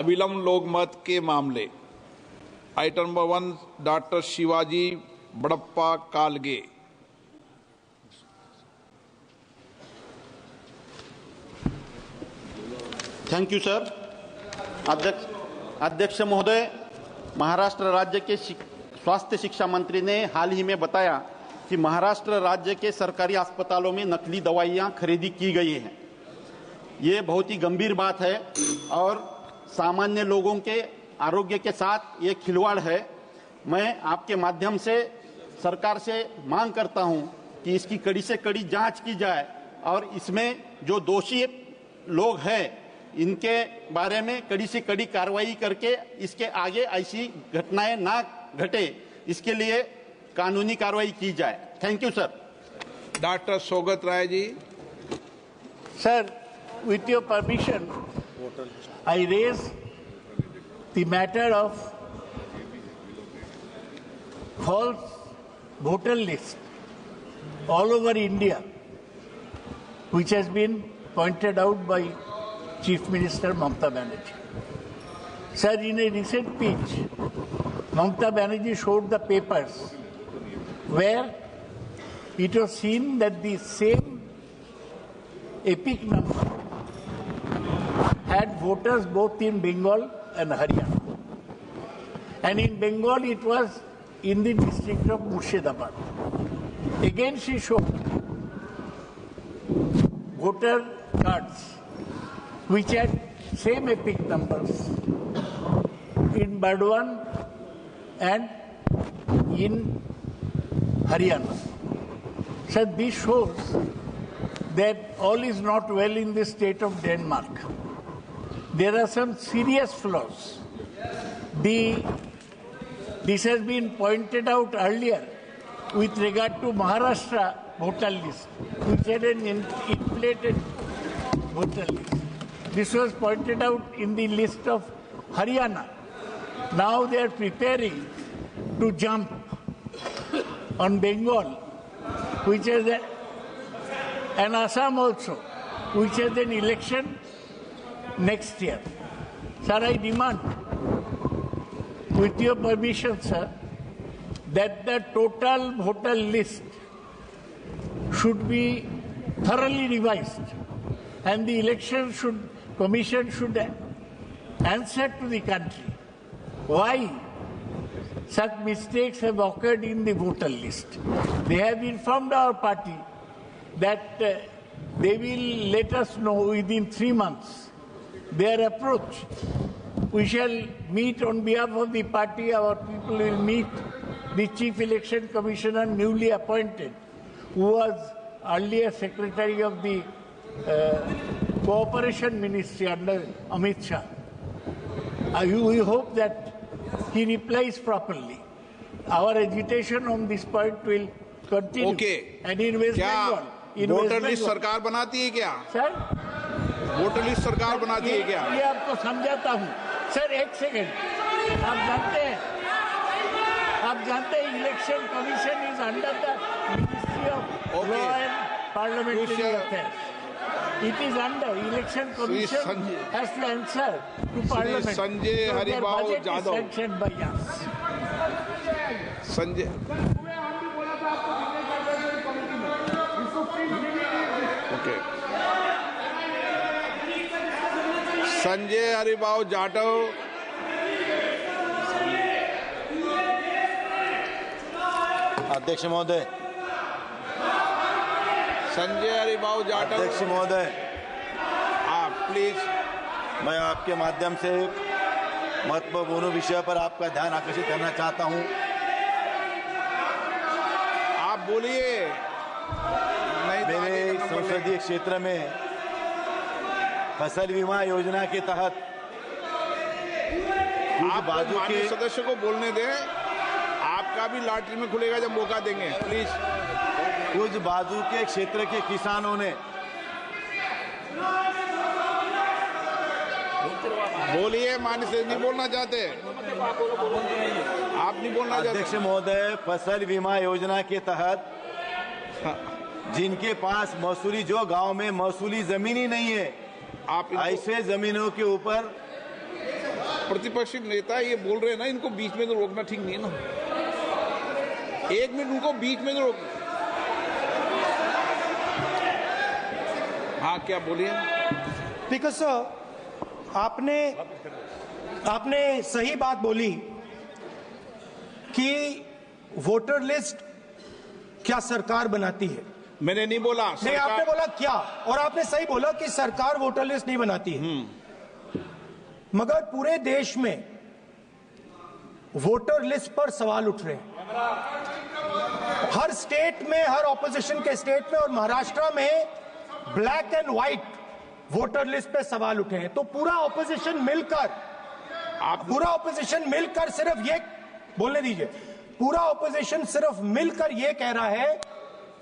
अविलंब लोकमत के मामले। Item number 1 doctor Shivaji Badappa Kalge. Thank you sir. अध्यक्ष महोदय, महाराष्ट्र राज्य के स्वास्थ्य शिक्षा मंत्री ने हाल ही में बताया कि महाराष्ट्र राज्य के सरकारी अस्पतालों में नकली दवाइयां खरीदी की गई हैं। ये बहुत ही गंभीर बात है और सामान्य लोगों के आरोग्य के साथ ये खिलवाड़ है। मैं आपके माध्यम से सरकार से मांग करता हूं कि इसकी कड़ी से कड़ी जांच की जाए और इसमें जो दोषी लोग हैं इनके बारे में कड़ी से कड़ी कार्रवाई करके इसके आगे ऐसी घटनाएं ना घटे, इसके लिए कानूनी कार्रवाई की जाए। Thank you sir. Doctor Saugata Roy ji. Sir, with your permission, I raise the matter of false voter list all over India, which has been pointed out by Chief Minister Mamata Banerjee. Sir, in a recent speech, Mamata Banerjee showed the papers where it was seen that the same epic number had voters both in Bengal and Haryana. And in Bengal it was in the district of Murshidabad. Again she showed voter cards which had same epic numbers in Burdwan and in Haryana. So this shows that all is not well in the state of Denmark. There are some serious flaws. This has been pointed out earlier with regard to Maharashtra voter list, which had an inflated voter list. This was pointed out in the list of Haryana. Now they are preparing to jump on Bengal, which is and Assam also, which has an election next year. Sir, I demand, with your permission, sir, that the total voter list should be thoroughly revised and the election commission should answer to the country why such mistakes have occurred in the voter list. They have informed our party that they will let us know within 3 months their approach. We shall meet on behalf of the party, our people will meet the Chief Election Commissioner newly appointed, who was earlier Secretary of the Cooperation Ministry under Amit Shah. We hope that he replies properly. Our agitation on this point will continue. Okay. And in West Bengal. Voter list सरकार बनाती है क्या? Sir, voter list सरकार बनाती है क्या? ये आपको समझाता हूँ। सर, एक सेकंड। आप जानते हैं election commission is under the ministry of law and parliamentary affairs. It is under election commission has to answer to parliament. Sanjay Haribabu Jadhav. Sanctioned by us. Sanjay. Okay. Sanjay Haribabu Jatav. अध्यक्ष महोदय. संजय हरिबाबू जाटव. अध्यक्ष महोदय, आप प्लीज. मैं आपके माध्यम से महत्वपूर्ण विषय पर आपका ध्यान आकर्षित करना चाहता हूं. आप बोलिए. मेरे संसदीय क्षेत्र में फसल बीमा योजना के तहत आप बाजू के सदस्य को बोलने दें. आपका भी लॉटरी में खुलेगा जब मौका देंगे. प्लीज. कुछ बाजू के क्षेत्र के किसानों ने बोलिए. मान्य से नहीं बोलना चाहते. आप नहीं बोलना चाहते. अध्यक्ष महोदय, फसल बीमा योजना के तहत जिनके पास महसूली, जो गांव में महसूली जमीन ही नहीं है, आप ऐसे जमीनों के ऊपर प्रतिपक्ष नेता ये बोल रहे हैं ना, इनको बीच में तो रोकना ठीक नहीं है ना। 1 मिनट उनको बीच में तो रोकना। हाँ, क्या बोलिए? स्पीकर सर, आपने सही बात बोली कि वोटर लिस्ट क्या सरकार बनाती है। मैंने नहीं बोला नहीं, आपने बोला क्या, और आपने सही बोला कि सरकार वोटर लिस्ट नहीं बनाती है। मगर पूरे देश में वोटर लिस्ट पर सवाल उठ रहे हैं, हर स्टेट में, हर ऑपोजिशन के स्टेट में, और महाराष्ट्र में black and white voter list पे सवाल उठे हैं। तो पूरा ऑपोजिशन मिलकर सिर्फ ये बोलने दीजिए, पूरा ऑपोजिशन सिर्फ मिलकर ये कह रहा है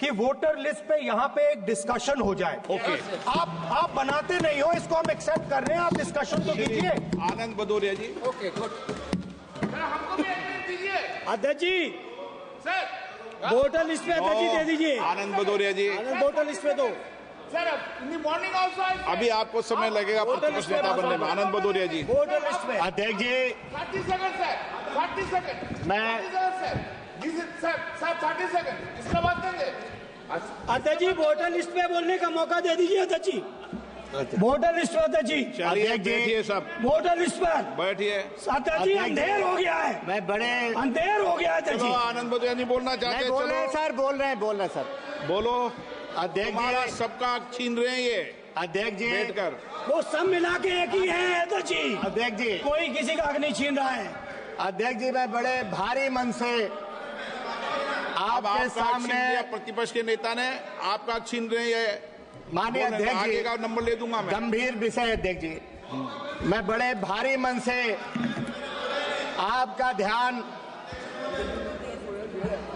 कि वोटर लिस्ट पे यहाँ पे एक डिस्कशन हो जाए। ओके। आप बनाते नहीं हो, इसको हम एक्सेप्ट कर रहे हैं, आप डिस्कशन तो कीजिए। आनंद भदौरिया जी। Okay, good. हमको भी एक मिनट दीजिए। अध्यक्ष जी, सर, वोटर लिस्ट पे अध्यक्ष जी दे दीजिए। आनंद भदौरिया जी, वोटर लिस्ट पे दो। Sir, in the morning also अभी आपको समय लगेगा प्रतिपक्ष नेता बनने में। आनंद भदौरिया जी। वोटर लिस्ट पे अध्यक्ष जी 30 सेकंड सर, 30 सेकंड। मैं- 30 सेकंड सर, सर 30 सेकंड, इसका बात देंगे। अध्यक्ष जी, वोटर लिस्ट पे बोलने का मौका दे दीजिए अध्यक्ष जी। वोटर लिस्ट पे अध्यक्ष जी, चलिए, अध्यक्ष जी। बैठिए सब, वोटर लिस्ट पर बैठिए। अध्यक्ष जी, अंधेर हो गया है, मैं बड़े अंधेर हो गया है अध्यक्ष चलो, जी। आनंद भदौरिया नहीं बोलना चाहते, नहीं बोल रहे हैं चलो सर, बोल रहे हैं सर। बोलो। अध्यक्ष हमारा जी, सबका हक छीन रहे हैं ये अध्यक्ष जी, बैठकर। वो सब मिला के एक ही है अध्यक्ष जी, अध्यक्ष जी, कोई किसी का हक नहीं छीन रहा है। अध्यक्ष जी, मैं बड़े भारी मन से अब आपके आपका हक छीन सामने लिया प्रतिपक्ष के नेता ने, आपका हक छीन रहे हैं ये। माननीय बोलने का, अध्यक्ष आगे जी, का नंबर ले दूंगा मैं। गंभीर विषय अध्यक्ष जी, मैं बड़े भारी मन से आपका ध्यान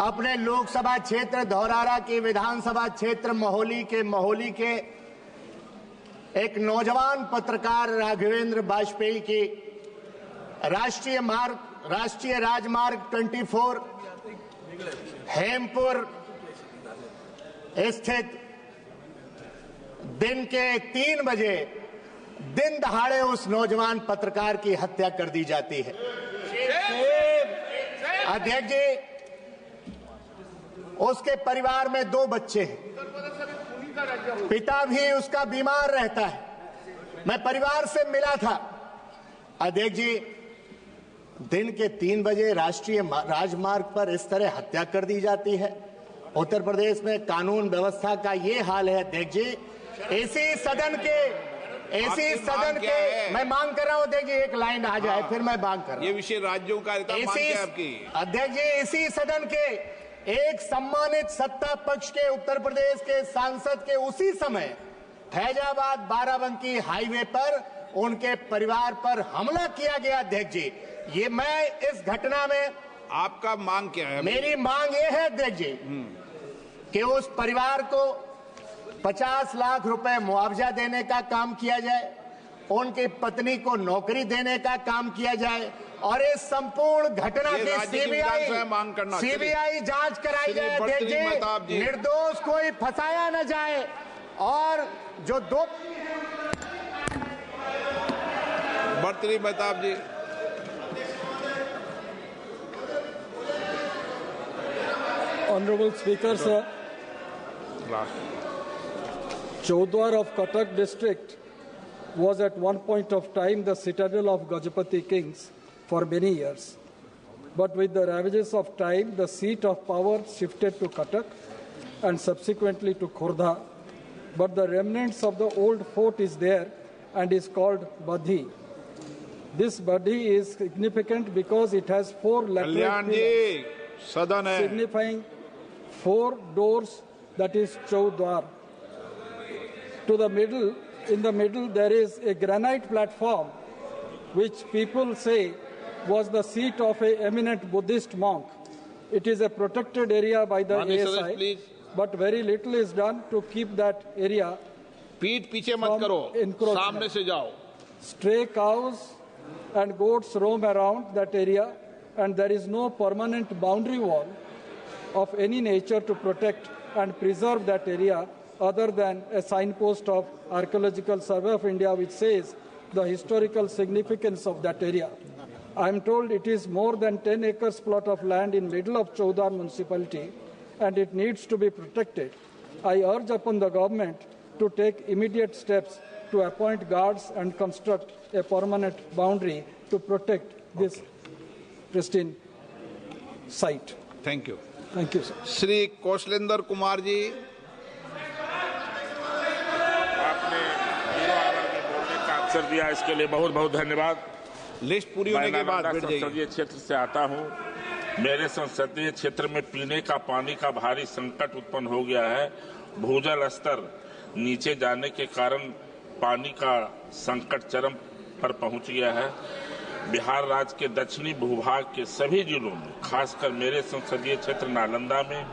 अपने लोकसभा क्षेत्र धौरारा के विधानसभा क्षेत्र मोहाली के एक नौजवान पत्रकार राघवेंद्र वाजपेयी की राष्ट्रीय राजमार्ग 24 हेमपुर स्थित दिन के 3 बजे दिन दहाड़े उस नौजवान पत्रकार की हत्या कर दी जाती है। अध्यक्ष जी, उसके परिवार में 2 बच्चे हैं, पिता भी उसका बीमार रहता है। मैं परिवार से मिला था। अध्यक्ष जी, दिन के 3 बजे राष्ट्रीय राजमार्ग पर इस तरह हत्या कर दी जाती है। उत्तर प्रदेश में कानून व्यवस्था का ये हाल है अध्यक्ष जी। इसी सदन के मैं मांग कर रहा हूं अध्यक्ष जी, एक लाइन आ जाए, फिर मैं मांग कर रहा हूं। ये विषय राज्यों का रहता है, मांग क्या है आपकी? अध्यक्ष जी, इसी सदन के एक सम्मानित सत्ता पक्ष के उत्तर प्रदेश के सांसद के उसी समय फैजाबाद बाराबंकी हाईवे पर उनके परिवार पर हमला किया गया। अध्यक्ष जी, ये मैं इस घटना में आपका मांग क्या है? मेरी मांग ये है अध्यक्ष जी कि उस परिवार को 50 लाख रुपए मुआवजा देने का काम किया जाए, उनकी पत्नी को नौकरी देने का काम किया जाए, और इस संपूर्ण घटना की सीबीआई जांच कराई जाए। अध्यक्ष जी, निर्दोष कोई फंसाया न जाए, और जो 2 भर्तृहरि मेहताब जी। Honorable Speaker, sir, Chaudhar of Cuttack district was at one point of time the citadel of Gajapati kings for many years. But with the ravages of time, the seat of power shifted to Cuttack and subsequently to Khordha. But the remnants of the old fort is there and is called Badhi. This Badhi is significant because it has 4 lateral Kalyan ji, pillars सदन है। signifying 4 doors, that is Chaudhar. To the middle, in the middle there is a granite platform which people say was the seat of an eminent Buddhist monk. It is a protected area by the Manisha, ASI, please. but very little is done to keep that area. पीठ पीछे मत करो, encroachment. सामने से जाओ। Stray cows and goats roam around that area, and there is no permanent boundary wall of any nature to protect and preserve that area other than a signpost of Archaeological Survey of India which says the historical significance of that area. I am told it is more than 10 acres plot of land in middle of Chaudhar municipality and it needs to be protected. I urge upon the government to take immediate steps to appoint guards and construct a permanent boundary to protect this pristine site. Thank you. Thank you, sir. Shri Kaushalendra Kumar ji. आपने 0 our में बोलने का अवसर दिया, इसके लिए बहुत बहुत धन्यवाद। लिस्ट पूरी होने के बाद बैठ जाइए। संसदीय क्षेत्र से आता हूं। मेरे संसदीय क्षेत्र में पीने का पानी का भारी संकट उत्पन्न हो गया है। भूजल स्तर नीचे जाने के कारण पानी का संकट चरम पर पहुंच गया है। बिहार राज्य के दक्षिणी भूभाग के सभी जिलों में, खासकर मेरे संसदीय क्षेत्र नालंदा में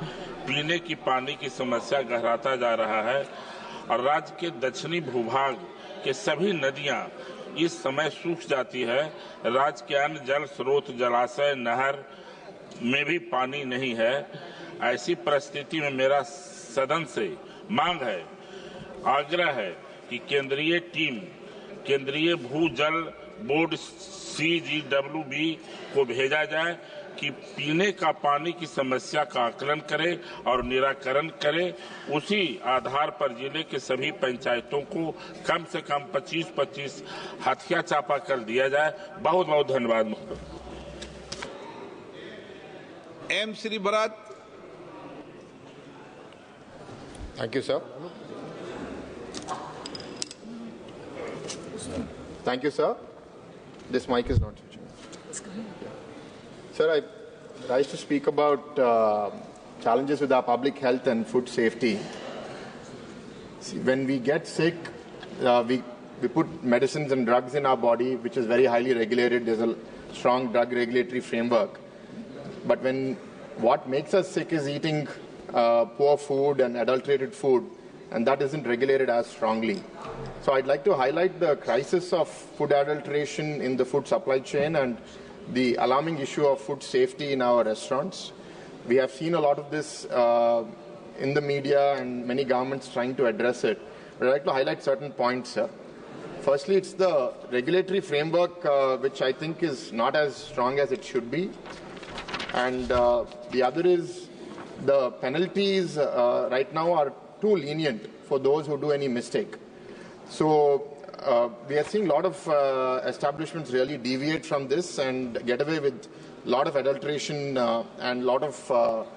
पीने की पानी की समस्या गहराता जा रहा है और राज्य के दक्षिणी भूभाग के सभी नदियां इस समय सूख जाती है। राज्य के अन्य जल स्रोत, जलाशय, नहर में भी पानी नहीं है। ऐसी परिस्थिति में मेरा सदन से मांग है, आग्रह है कि केंद्रीय टीम केंद्रीय भूजल बोर्ड CGWB को भेजा जाए कि पीने का पानी की समस्या का आकलन करे और निराकरण करे। उसी आधार पर जिले के सभी पंचायतों को कम से कम 25-25 हथिया चापा कर दिया जाए। बहुत बहुत धन्यवाद महोदय। M. Shri Bharat. Thank you, sir. Thank you, sir. This mic is not switching. Sir, I rise to speak about challenges with our public health and food safety. See, when we get sick, we put medicines and drugs in our body, which is very highly regulated. There's a strong drug regulatory framework. But what makes us sick is eating poor food and adulterated food, and that isn't regulated as strongly. So I'd like to highlight the crisis of food adulteration in the food supply chain and the alarming issue of food safety in our restaurants. We have seen a lot of this in the media and many governments trying to address it. But I'd like to highlight certain points, sir. Firstly, it's the regulatory framework which I think is not as strong as it should be. And the other is the penalties right now are too lenient for those who do any mistake. So we are seeing a lot of establishments really deviate from this and get away with a lot of adulteration and a lot of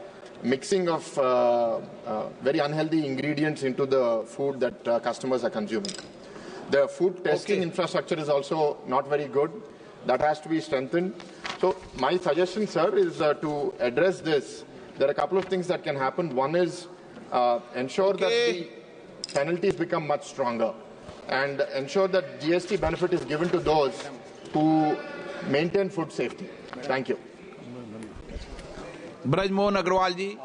mixing of very unhealthy ingredients into the food that customers are consuming. The food testing infrastructure is also not very good. That has to be strengthened. So my suggestion, sir, is to address this. There are a couple of things that can happen. One is ensure that the penalties become much stronger and ensure that GST benefit is given to those who maintain food safety. Thank you. Braj Mohan Agarwal जी।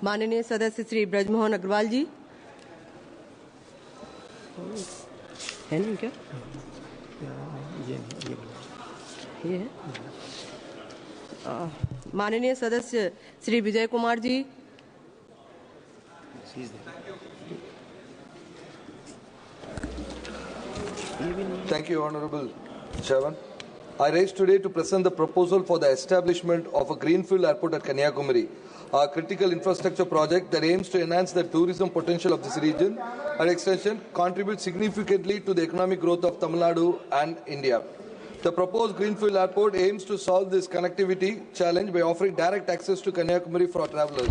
माननीय सदस्य श्री ब्रजमोहन अग्रवाल जी है नहीं क्या? ये है। माननीय सदस्य Shri Vijay Kumar ji. Thank you, Honorable Chairman. I raise today to present the proposal for the establishment of a greenfield airport at Kanyakumari, a critical infrastructure project that aims to enhance the tourism potential of this region and extension contribute significantly to the economic growth of Tamil Nadu and India. The proposed greenfield airport aims to solve this connectivity challenge by offering direct access to Kanyakumari for travelers.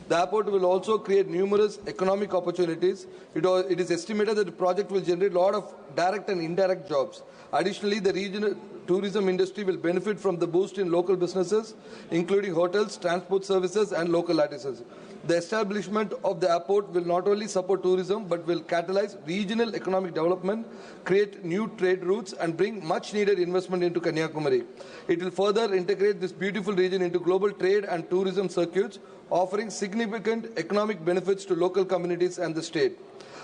The airport will also create numerous economic opportunities. It is estimated that the project will generate a lot of direct and indirect jobs. Additionally, the regional tourism industry will benefit from the boost in local businesses, including hotels, transport services, and local artisans. The establishment of the airport will not only support tourism, but will catalyze regional economic development, create new trade routes, and bring much-needed investment into Kanyakumari. It will further integrate this beautiful region into global trade and tourism circuits, offering significant economic benefits to local communities and the state.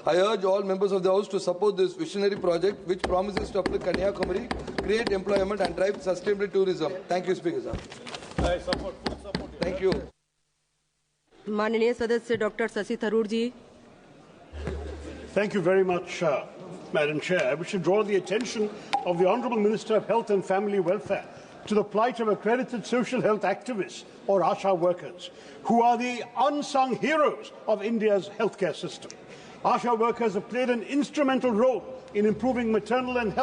I urge all members of the House to support this visionary Kanyakumari project, which promises to uplift Kanyakumari, create employment and drive sustainable tourism. Thank you, Speaker, sir. I support. Thank you. माननीय सदस्य doctor Shashi Tharoor ji. Thank you very much, Madam Chair. I wish to draw the attention of the Honourable Minister of Health and Family Welfare to the plight of accredited social health activists or ASHA workers, who are the unsung heroes of India's healthcare system. ASHA workers have played an instrumental role in improving maternal and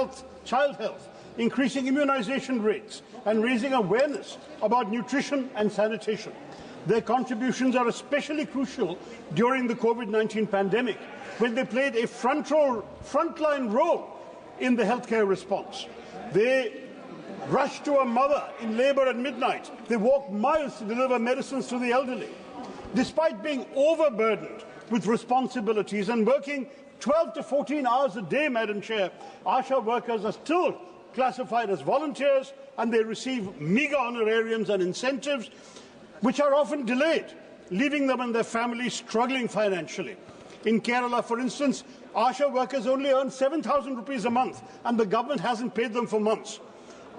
child health, increasing immunization rates, and raising awareness about nutrition and sanitation. Their contributions are especially crucial during the COVID-19 pandemic, when they played a frontline role in the healthcare response. They rushed to a mother in labor at midnight. They walked miles to deliver medicines to the elderly. Despite being overburdened with responsibilities and working 12 to 14 hours a day, Madam Chair, ASHA workers are still classified as volunteers, and they receive meagre honorariums and incentives, which are often delayed, leaving them and their families struggling financially. In Kerala, for instance, ASHA workers only earn 7,000 rupees a month, and the government hasn't paid them for months.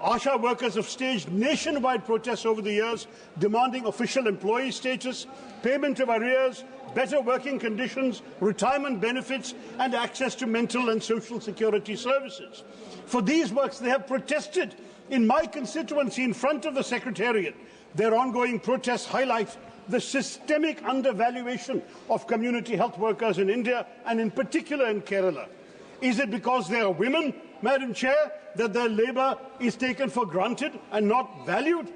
ASHA workers have staged nationwide protests over the years, demanding official employee status, payment of arrears, better working conditions, retirement benefits, and access to mental and social security services. For these works, they have protested in my constituency in front of the Secretariat. Their ongoing protests highlight the systemic undervaluation of community health workers in India, and in particular in Kerala. Is it because they are women, Madam Chair, that their labour is taken for granted and not valued?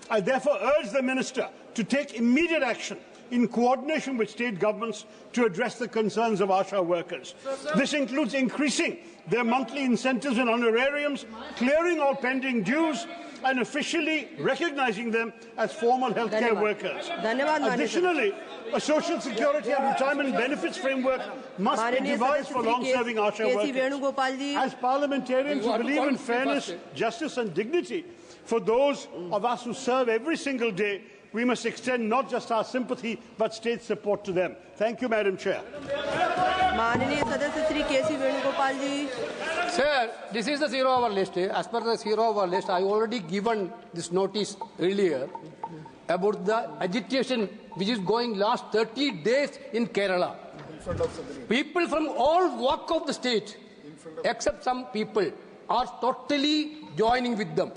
I therefore urge the Minister to take immediate action in coordination with state governments to address the concerns of ASHA workers. This includes increasing their monthly incentives and honorariums, clearing all pending dues, and officially recognising them as formal healthcare workers. Additionally, a social security and retirement benefits framework must be devised for long-serving ASHA workers. As parliamentarians who believe in fairness, justice and dignity for those of us who serve every single day, we must extend not just our sympathy but state support to them. Thank you, Madam Chair. Sir, this is the zero-hour list. As per the zero-hour list, I already given this notice earlier about the agitation which is going last 30 days in Kerala. People from all walks of the state, except some people, are totally joining with them.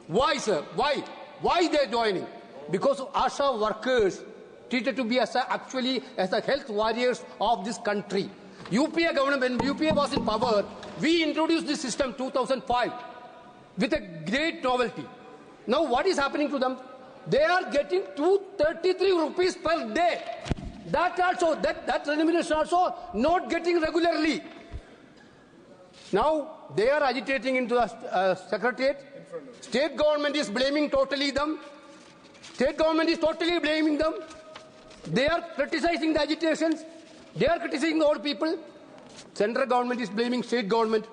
Why, sir? Why? Why they are joining? Because ASHA workers treated to be actually as the health warriors of this country. UPA government, when UPA was in power, we introduced this system 2005 with a great novelty. Now what is happening to them? They are getting 233 rupees per day. That also, that remuneration also not getting regularly. Now they are agitating into the Secretariat. State government is blaming totally them. State government is totally blaming them. They are criticizing the agitations. They are criticizing the old people. Central government is blaming state government.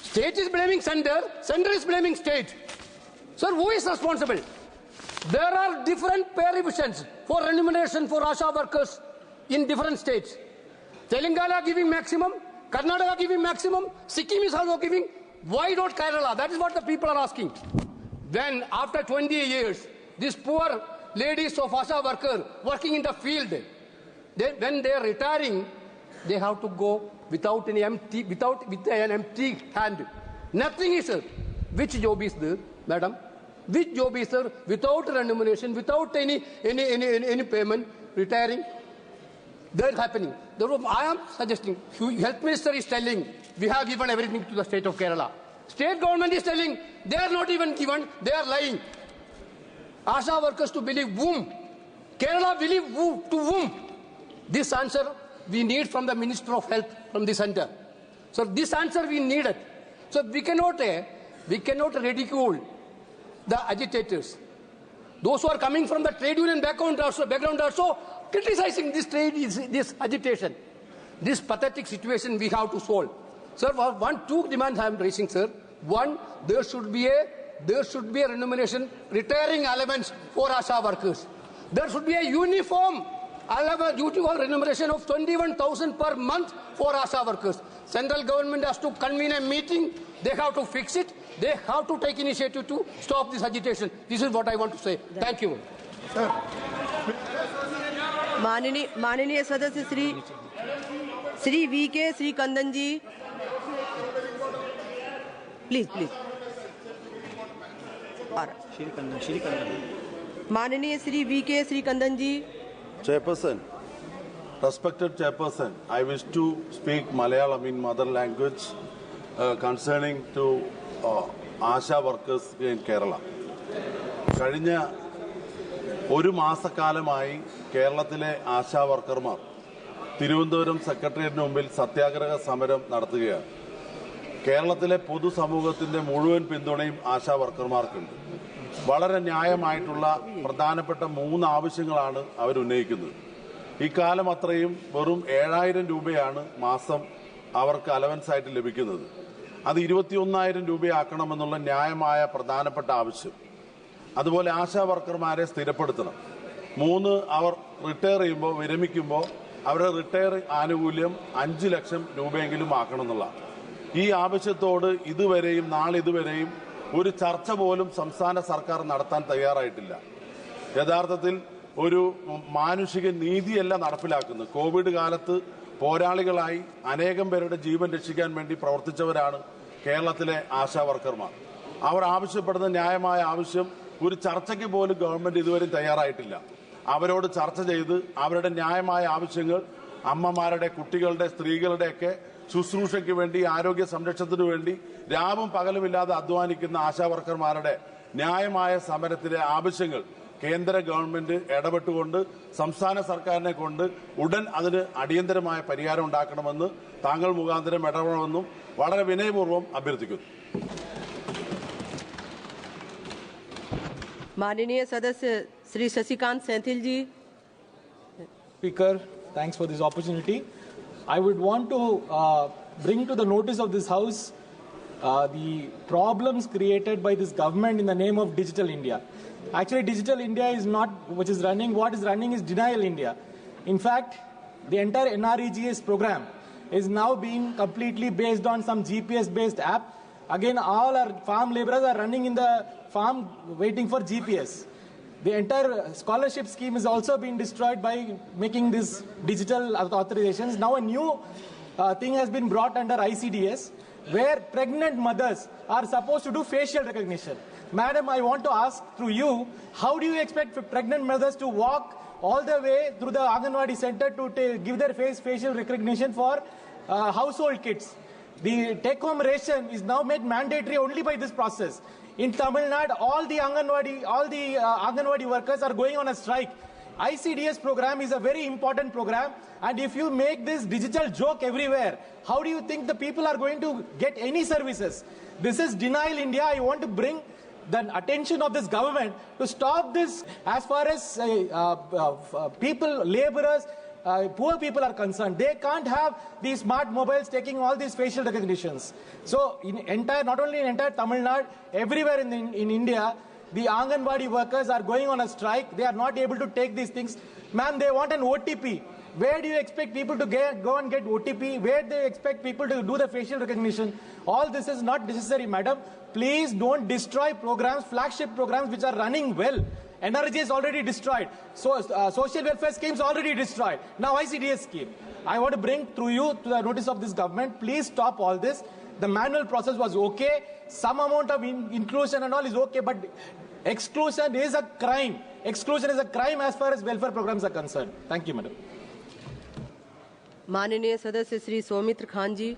State is blaming center. Center is blaming state. Sir, who is responsible? There are different pay revisions for remuneration for ASHA workers in different states. Telangana giving maximum. Karnataka giving maximum. Sikkim is also giving. Why not Kerala? That is what the people are asking. Then, after 20 years, these poor ladies of ASHA workers working in the field, when they are retiring, they have to go with an empty hand. Nothing is there. Which job is there, madam? Which job is there without remuneration, without any payment, retiring? That's happening. Therefore, I am suggesting, Health Minister is telling, we have given everything to the state of Kerala. State government is telling, they are not even given, they are lying. ASHA workers to believe whom? Kerala believe who, to whom? This answer we need from the Minister of Health from the center. So this answer we needed. So we cannot ridicule the agitators. Those who are coming from the trade union background also criticizing this agitation. This pathetic situation we have to solve. Sir, two demands I am raising, sir. One, there should be a remuneration retiring allowance for ASHA workers. There should be a uniform I'll have a duty or remuneration of 21,000 per month for ASHA workers. Central government has to convene a meeting. They have to fix it. They have to take initiative to stop this agitation. This is what I want to say. Thank you. माननीय सदस्य Shri VK श्रीकंदन ji, please माननीय Shri VK श्रीकंदन ji. Chairperson, respected Chairperson, I wish to speak Malayalam in mother language concerning to ASHA workers in Kerala. കഴിഞ്ഞ ഒരു മാസക്കാലമായി കേരളത്തിലെ ആശാ വർക്കർമാർ തിരുവനന്തപുരം സെക്രട്ടേറിയറ്റിന് മുമ്പിൽ സത്യാഗ്രഹ സമരം നടത്തുകയാണ്. കേരളത്തിലെ പൊതുസമൂഹത്തിന്റെ മുഴുവൻ പിന്തുണയും ആശാ വർക്കർമാർക്കുണ്ട്. വളരെ ന്യായമായിട്ടുള്ള പ്രധാനപ്പെട്ട 3 ആവശ്യങ്ങളാണ് അവരുന്നയിക്കുന്നത്. ഇക്കാലം അത്രയും വെറും 7,000 രൂപയാണ് മാസം അവർക്ക് അലവൻസ് ആയിട്ട് ലഭിക്കുന്നത്. അത് 21,000 രൂപയാക്കണമെന്നുള്ള ന്യായമായ പ്രധാനപ്പെട്ട ആവശ്യം. അതുപോലെ ആശാ വർക്കർമാരെ സ്ഥിരപ്പെടുത്തണം. 3, അവർ റിട്ടയർ ചെയ്യുമ്പോൾ വിരമിക്കുമ്പോൾ അവരുടെ റിട്ടയർ ആനുകൂല്യം 5 ലക്ഷം രൂപയെങ്കിലും ആക്കണം എന്നുള്ളതാണ്. ഈ ആവശ്യത്തോട് ഇതുവരെയും നാളിതുവരെയും ഒരു ചർച്ച പോലും സംസ്ഥാന സർക്കാർ നടത്താൻ തയ്യാറായിട്ടില്ല. യഥാർത്ഥത്തിൽ ഒരു മാനുഷിക നീതിയല്ല നടപ്പിലാക്കുന്നത്. കോവിഡ് കാലത്ത് പോരാളികളായി അനേകം പേരുടെ ജീവൻ രക്ഷിക്കാൻ വേണ്ടി പ്രവർത്തിച്ചവരാണ് കേരളത്തിലെ ആശാ വർക്കർമാർ. അവർ ആവശ്യപ്പെടുന്ന ന്യായമായ ആവശ്യം ഒരു ചർച്ചയ്ക്ക് പോലും ഗവൺമെന്റ് ഇതുവരെ തയ്യാറായിട്ടില്ല. അവരോട് ചർച്ച ചെയ്ത് അവരുടെ ന്യായമായ ആവശ്യങ്ങൾ അമ്മമാരുടെ, കുട്ടികളുടെ, സ്ത്രീകളുടെയൊക്കെ ശുശ്രൂഷയ്ക്ക് വേണ്ടി, ആരോഗ്യ സംരക്ഷണത്തിനു വേണ്ടി രാവും പകലുമില്ലാതെ അധ്വാനിക്കുന്ന ആശാ വർക്കർമാരുടെ ന്യായമായ സമരത്തിലെ ആവശ്യങ്ങൾ കേന്ദ്ര ഗവൺമെന്റ് ഇടപെട്ടുകൊണ്ട് സംസ്ഥാന സർക്കാരിനെ കൊണ്ട് ഉടൻ അതിന് അടിയന്തരമായ പരിഹാരം ഉണ്ടാക്കണമെന്ന് താങ്കൾ മുഖാന്തരം ഇടപെടണമെന്നും വളരെ വിനയപൂർവ്വം അഭ്യർത്ഥിക്കുന്നു. माननीय सदस्य श्री शशिकांत सेंथिल जी. Speaker, thanks for this opportunity. I would want to bring to the notice of this House the problems created by this government in the name of Digital India. Actually, Digital India is not which is running. What is running is Denial India. In fact, the entire NREGS program is now being completely based on some GPS-based app. Again, all our farm laborers are running in the farm waiting for GPS. The entire scholarship scheme is also being destroyed by making these digital authorizations. Now a new thing has been brought under ICDS, where pregnant mothers are supposed to do facial recognition. Madam, I want to ask through you, how do you expect pregnant mothers to walk all the way through the Anganwadi center to give their facial recognition for household kids? The take-home ration is now made mandatory only by this process. In Tamil Nadu, all the Anganwadi workers are going on a strike. ICDS program is a very important program, and if you make this digital joke everywhere, how do you think the people are going to get any services? This is Denial India. I want to bring the attention of this government to stop this as far as people, laborers, poor people are concerned. They can't have these smart mobiles taking all these facial recognitions. So not only in entire Tamil Nadu, everywhere in India, the Anganwadi workers are going on a strike. They are not able to take these things. Ma'am, they want an OTP. Where do you expect people to go and get OTP? Where do you expect people to do the facial recognition? All this is not necessary, madam. Please don't destroy programs, flagship programs which are running well. NRG is already destroyed. So social welfare schemes already destroyed. Now ICDS scheme. I want to bring through you to the notice of this government. Please stop all this. The manual process was okay. Some amount of inclusion and all is okay, but exclusion is a crime. Exclusion is a crime as far as welfare programs are concerned. Thank you, madam. माननीय सदस्य श्री सौमित्र खान जी.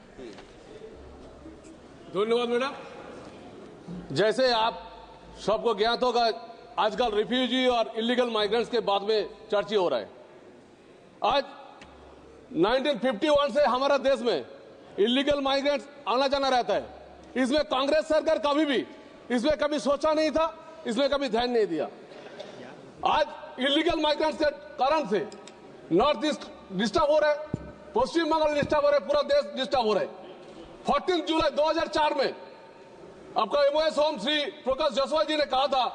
धन्यवाद madam. जैसे आप सबको ज्ञात होगा, आजकल refugee और इलीगल माइग्रेंट्स के बाद में चर्चा हो रहा है. आज 1951 से हमारा देश में इलीगल माइग्रेंट्स आना जाना रहता है. इसमें कांग्रेस सरकार इसमें कभी सोचा नहीं था, इसमें कभी ध्यान नहीं दिया. आज इलीगल माइग्रेंट्स के कारण से नॉर्थ ईस्ट डिस्टर्ब हो रहा है, पश्चिम बंगाल डिस्टर्ब हो रहा है, पूरा देश डिस्टर्ब हो रहा है. 14 जुलाई 2004 में आपका एमओएस होम श्री प्रकाश जायसवाल जी ने कहा था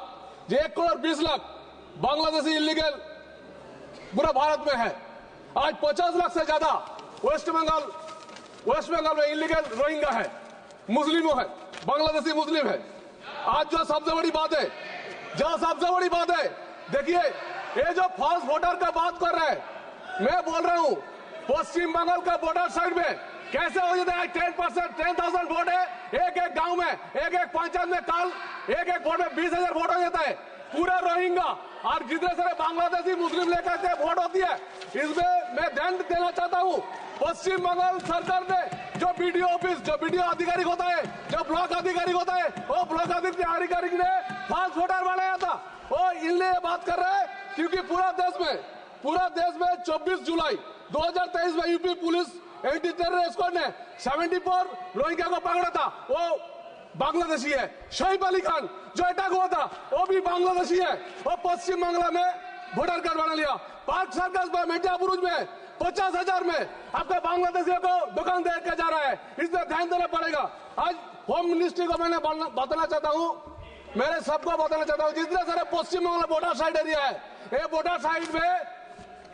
1 करोड़ 20 लाख बांग्लादेशी इलीगल पूरा भारत में है। आज 50 लाख से ज्यादा वेस्ट बंगाल में इलीगल रोहिंग्या है, मुस्लिमों है, बांग्लादेशी मुस्लिम है। आज जो सबसे बड़ी बात है, देखिए ये जो फॉल्स वोटर का बात कर रहे हैं, मैं बोल रहा हूं पश्चिम बंगाल का बॉर्डर साइड में कैसे हो जाता है 10,000 वोट है एक गांव में, एक पंचायत में, काल एक वोट में 20,000 वोट हो जाता है। पूरा रोहिंग्या और जितने सारे बांग्लादेशी मुस्लिम लेकर के वोट होती है, इसमें मैं ध्यान देना चाहता हूं पश्चिम बंगाल सरकार ने जो बीडीओ ऑफिस, जो बीडीओ आधिकारिक होता है, जो ब्लॉक आधिकारिक होता है, वो ब्लॉक आधिकारिक ने फॉल्स वोटर बनाया था। वो इनलिए बात कर रहे हैं क्योंकि पूरा देश में 24 जुलाई 2023 में UP police anti terror squad ने 74 रोहिंग्या को पकड़ा था। वो बांग्लादेशी है। शहीद अली खान जो अटैक हुआ था वो भी बांग्लादेशी है। वो पश्चिम बांग्ला में वोटर कार्ड बना लिया। पार्क सर्कस में, मेटिया बुरुज में 50,000 में आपका बांग्लादेशियों को दुकान दे के जा रहा है। इसमें ध्यान देना पड़ेगा। आज होम मिनिस्ट्री को मैंने बताना चाहता हूँ, मेरे सबको बताना चाहता हूँ, जितने सारे Paschim Bengal voter side area है, ये वोटर साइड में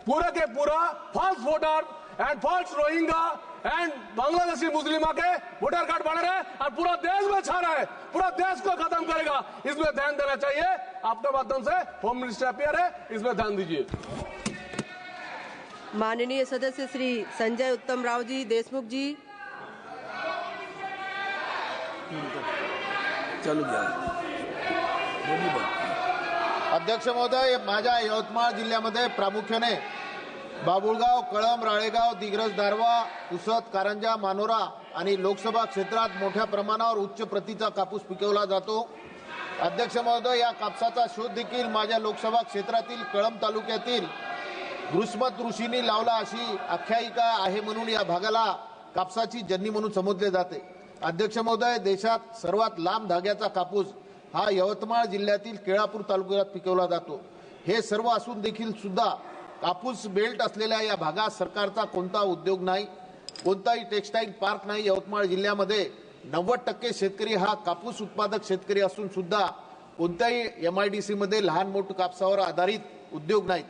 पूरा के पूरा false voter and false Rohingya and Bangladeshi Muslim के वोटर कार्ड बना रहे हैं और पूरा देश में छा रहा है, पूरा देश को खत्म करेगा। इसमें ध्यान देना चाहिए। आपके माध्यम से होम मिनिस्टर अपियर है, इसमें ध्यान दीजिए। माननीय सदस्य श्री संजय उत्तम राव जी देशमुख जी। अध्यक्ष महोदय, माझ्या यवतमाळ जिल्ह्यामध्ये प्रामुख्याने बाबुळगाव, कळंब, राळेगाव, दिग्रस, दारवा, पुसद, कारंजा, मानोरा आणि लोकसभा क्षेत्रात मोठ्या प्रमाणावर उच्च प्रतीचा कापूस पिकवला जातो। अध्यक्ष महोदय, या कापसाचा शोध देखील माझ्या लोकसभा क्षेत्रातील कळंब तालुक्यातील घृष्मत ऋषींनी लावला अशी आख्यायिका आहे, म्हणून या भागाला कापसाची जननी म्हणून संबोधले जाते। अध्यक्ष महोदय, देशात सर्वात लांब धाग्याचा कापूस हा यवतमाळ जिल्ह्यातील केळापूर तालुक्यात पिकवला जातो। हे सर्व असून देखील सुद्धा कापूस बेल्ट असलेल्या या भागात सरकारचा कोणता उद्योग नाही, कोणताही टेक्सटाईल पार्क नाही। यवतमाळ जिल्ह्यामध्ये 90% शेतकरी हा कापूस उत्पादक शेतकरी असून सुद्धा कोणत्याही MIDC मध्ये लहान मोठे कापसावर आधारित उद्योग नाहीत।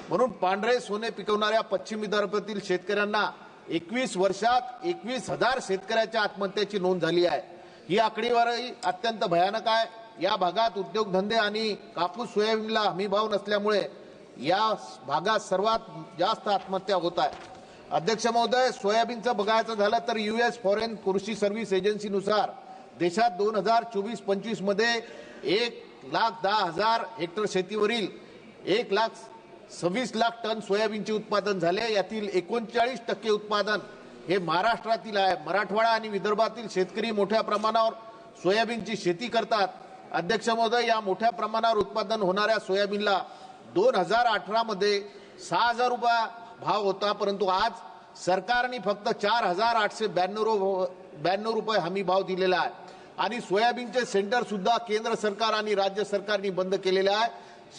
म्हणून पांढरे सोने पिकवणाऱ्या पश्चिम विदर्भातील शेतकऱ्यांना 21 वर्षात 21,000 शेतकऱ्याच्या आत्महत्येची नोंद झाली आहे। ही आकडेवारी अत्यंत भयानक आहे। या भागात उद्योगधंदे आणि कापूस सोयाबीनला हमीभाव नसल्यामुळे या भागात सर्वात जास्त आत्महत्या होत आहे। अध्यक्ष महोदय, सोयाबीनचं बघायचं झालं तर US फॉरेन कृषी सर्व्हिस एजन्सीनुसार देशात 2024-25 मध्ये 1,10,000 हेक्टर शेतीवरील 1,26,00,000 टन सोयाबीनचे उत्पादन झाले। यातील 39% उत्पादन हे महाराष्ट्रातील आहे। मराठवाडा आणि विदर्भातील शेतकरी मोठ्या प्रमाणावर सोयाबीनची शेती करतात। अध्यक्ष महोदय, या मोठ्या प्रमाणावर उत्पादन होणाऱ्या सोयाबीनला 2018 मध्ये 6,000 रुपये भाव होता, परंतु आज सरकारने फक्त 4,892 रुपये हमी भाव दिलेला आहे। आणि सोयाबीनचे सेंटर सुद्धा केंद्र सरकार आणि राज्य सरकारने बंद केलेले आहे।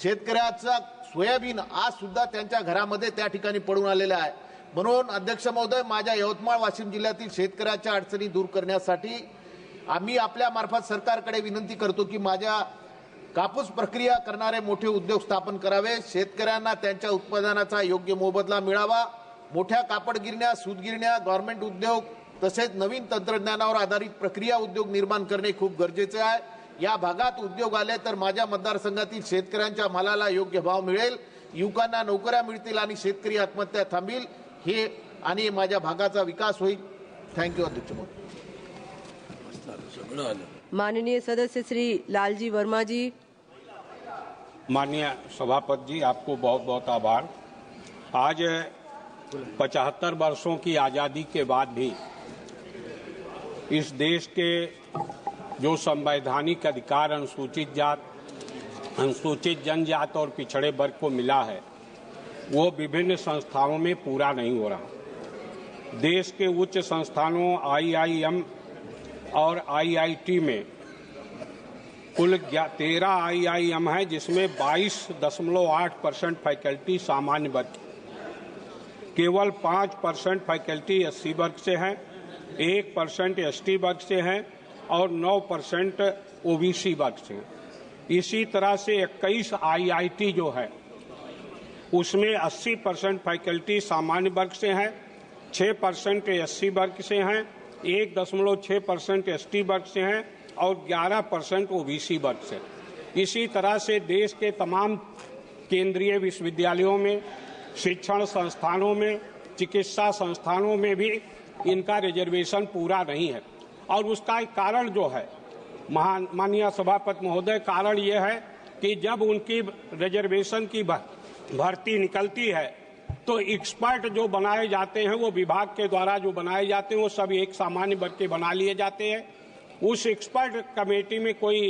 शेतकऱ्याचा सोयाबीन आज सुद्धा त्यांच्या घरामध्ये त्या ठिकाणी पडून आलेला आहे। म्हणून अध्यक्ष महोदय, माझ्या यवतमाळ वाशिम जिल्ह्यातील शेतकऱ्याच्या अडचणी दूर करण्यासाठी आम्ही आपल्या मार्फत सरकारकडे विनंती करतो की माझ्या कापूस प्रक्रिया करणारे मोठे उद्योग स्थापन करावे। शेतकऱ्यांना त्यांच्या उत्पादनाचा योग्य मोबदला मिळावा। मोठ्या कापड गिरण्या, सूत गिरण्या, गारमेंट उद्योग तसेच नवीन तंत्रज्ञानावर आधारित प्रक्रिया उद्योग निर्माण करणे खूप गरजेचे आहे। या भागात उद्योग आले तर माझ्या मतदारसंघातील शेतकऱ्यांच्या मालाला योग्य भाव मिळेल, युवकांना नोकऱ्या मिळतील आणि शेतकरी आत्महत्या थांबेल, हे आणि माझ्या भागाचा विकास होईल। थँक्यू अध्यक्ष महोदय। माननीय सदस्य श्री लालजी वर्मा जी। माननीय सभापति जी, आपको बहुत बहुत आभार। आज 75 वर्षों की आज़ादी के बाद भी इस देश के जो संवैधानिक अधिकार अनुसूचित जात, अनुसूचित जनजात और पिछड़े वर्ग को मिला है, वो विभिन्न संस्थानों में पूरा नहीं हो रहा। देश के उच्च संस्थानों IIM और IIT में कुल 13 IIM है, जिसमें 22.8% फैकल्टी सामान्य वर्ग, केवल 5% फैकल्टी SC वर्ग से हैं, 1% ST वर्ग से हैं और 9% OBC वर्ग से हैं। इसी तरह से 21 IIT जो है उसमें 80% फैकल्टी सामान्य वर्ग से हैं, 6% SC वर्ग से हैं, 1.6% ST वर्ग से हैं और 11% OBC वर्ग से। इसी तरह से देश के तमाम केंद्रीय विश्वविद्यालयों में, शिक्षण संस्थानों में, चिकित्सा संस्थानों में भी इनका रिजर्वेशन पूरा नहीं है। और उसका एक कारण जो है माननीय सभापति महोदय, कारण ये है कि जब उनकी रिजर्वेशन की भर्ती निकलती है तो एक्सपर्ट जो बनाए जाते हैं, वो विभाग के द्वारा जो बनाए जाते हैं, वो सब एक सामान्य वर्ग के बना लिए जाते हैं। उस एक्सपर्ट कमेटी में कोई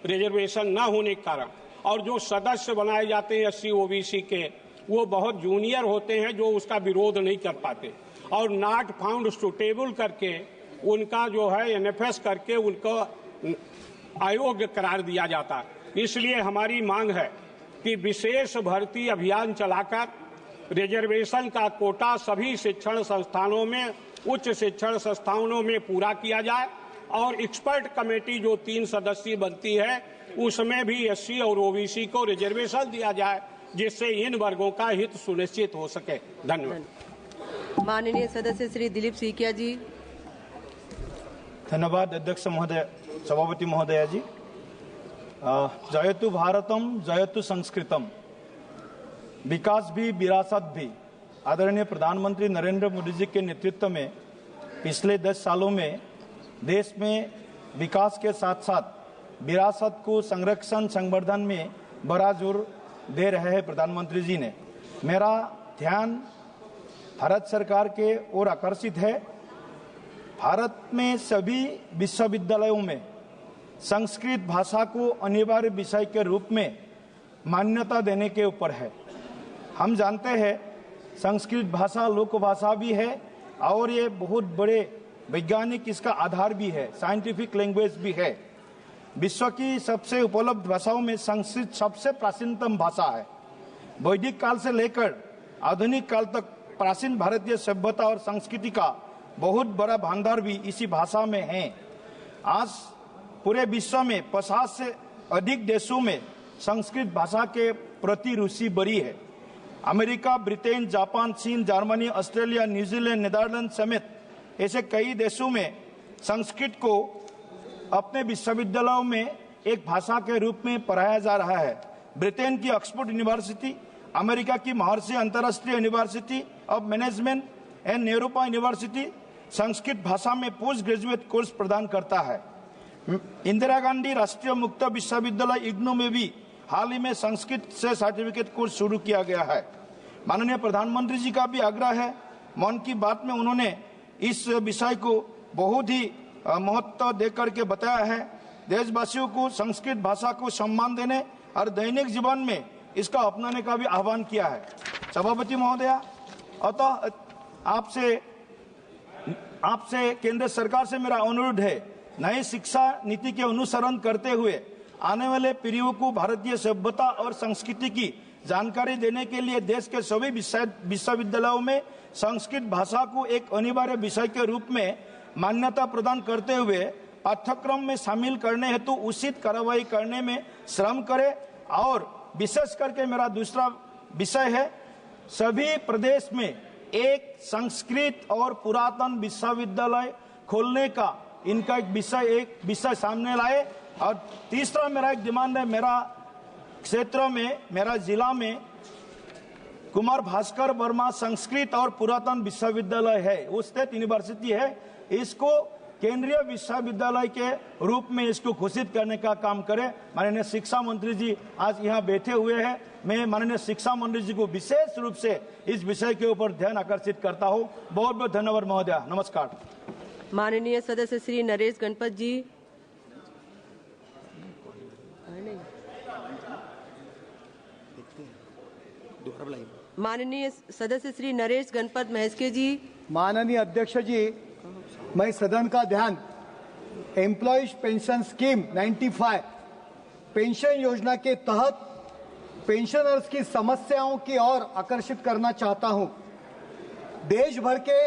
रिजर्वेशन न होने के कारण और जो सदस्य बनाए जाते हैं SC OBC के, वो बहुत जूनियर होते हैं जो उसका विरोध नहीं कर पाते और नॉट फाउंड सुटेबल करके उनका जो है NFS करके उनको अयोग्य करार दिया जाता। इसलिए हमारी मांग है कि विशेष भर्ती अभियान चलाकर रिजर्वेशन का कोटा सभी शिक्षण संस्थानों में, उच्च शिक्षण संस्थानों में पूरा किया जाए और एक्सपर्ट कमेटी जो 3 सदस्यीय बनती है उसमें भी SC और OBC को रिजर्वेशन दिया जाए, जिससे इन वर्गों का हित सुनिश्चित हो सके। धन्यवाद। माननीय सदस्य श्री दिलीप सीकिया जी। धन्यवाद अध्यक्ष महोदय, सभापति महोदया जी। जयतु भारतम जयतु संस्कृतम, विकास भी विरासत भी। आदरणीय प्रधानमंत्री नरेंद्र मोदी जी के नेतृत्व में पिछले 10 सालों में देश में विकास के साथ साथ विरासत को संरक्षण संवर्धन में बड़ा जोर दे रहे हैं प्रधानमंत्री जी ने। मेरा ध्यान भारत सरकार के ओर आकर्षित है। भारत में सभी विश्वविद्यालयों में संस्कृत भाषा को अनिवार्य विषय के रूप में मान्यता देने के ऊपर है। हम जानते हैं संस्कृत भाषा लोक भाषा भी है और ये बहुत बड़े वैज्ञानिक इसका आधार भी है, साइंटिफिक लैंग्वेज भी है। विश्व की सबसे उपलब्ध भाषाओं में संस्कृत सबसे प्राचीनतम भाषा है। वैदिक काल से लेकर आधुनिक काल तक प्राचीन भारतीय सभ्यता और संस्कृति का बहुत बड़ा भंडार भी इसी भाषा में है। आज पूरे विश्व में 50 से अधिक देशों में संस्कृत भाषा के प्रति रुचि बढ़ी है। अमेरिका, ब्रिटेन, जापान, चीन, जर्मनी, ऑस्ट्रेलिया, न्यूजीलैंड, नीदरलैंड समेत ऐसे कई देशों में संस्कृत को अपने विश्वविद्यालयों में एक भाषा के रूप में पढ़ाया जा रहा है। ब्रिटेन की ऑक्सफोर्ड यूनिवर्सिटी, अमेरिका की महर्षि अंतर्राष्ट्रीय university of management and Europa university Sanskrit भाषा में पोस्ट ग्रेजुएट कोर्स प्रदान करता है। इंदिरा गांधी राष्ट्रीय मुक्त विश्वविद्यालय इग्नू में भी हाल ही में संस्कृत से सर्टिफिकेट कोर्स शुरू किया गया है। माननीय प्रधानमंत्री जी का भी आग्रह है, मन की बात में उन्होंने इस विषय को बहुत ही महत्व देकर के बताया है। देशवासियों को संस्कृत भाषा को सम्मान देने और दैनिक जीवन में इसका अपनाने का भी आह्वान किया है। सभापति महोदया, अतः आपसे केंद्र सरकार से मेरा अनुरोध है, नई शिक्षा नीति के अनुसरण करते हुए आने वाले पीढ़ियों को भारतीय सभ्यता और संस्कृति की जानकारी देने के लिए देश के सभी विश्वविद्यालयों में संस्कृत भाषा को एक अनिवार्य विषय के रूप में मान्यता प्रदान करते हुए पाठ्यक्रम में शामिल करने हेतु उचित कार्रवाई करने में श्रम करे। और विशेष करके मेरा दूसरा विषय है, सभी प्रदेश में एक संस्कृत और पुरातन विश्वविद्यालय खोलने का इनका एक विषय सामने लाए। और तीसरा मेरा एक डिमांड है, मेरा क्षेत्र में, मेरा जिला में कुमार भास्कर वर्मा संस्कृत और पुरातन विश्वविद्यालय है, वो स्टेट यूनिवर्सिटी है। इसको केंद्रीय विश्वविद्यालय के रूप में इसको घोषित करने का काम करे। माननीय शिक्षा मंत्री जी आज यहाँ बैठे हुए हैं। मैं माननीय शिक्षा मंत्री जी को विशेष रूप से इस विषय के ऊपर ध्यान आकर्षित करता हूँ। बहुत बहुत धन्यवाद महोदया। नमस्कार। माननीय सदस्य श्री नरेश गणपत जी। माननीय सदस्य श्री नरेश गणपत महेश्के जी। माननीय अध्यक्ष जी, मैं सदन का ध्यान एम्प्लॉयज पेंशन स्कीम 95 पेंशन योजना के तहत पेंशनर्स की समस्याओं की ओर आकर्षित करना चाहता हूं। देश भर के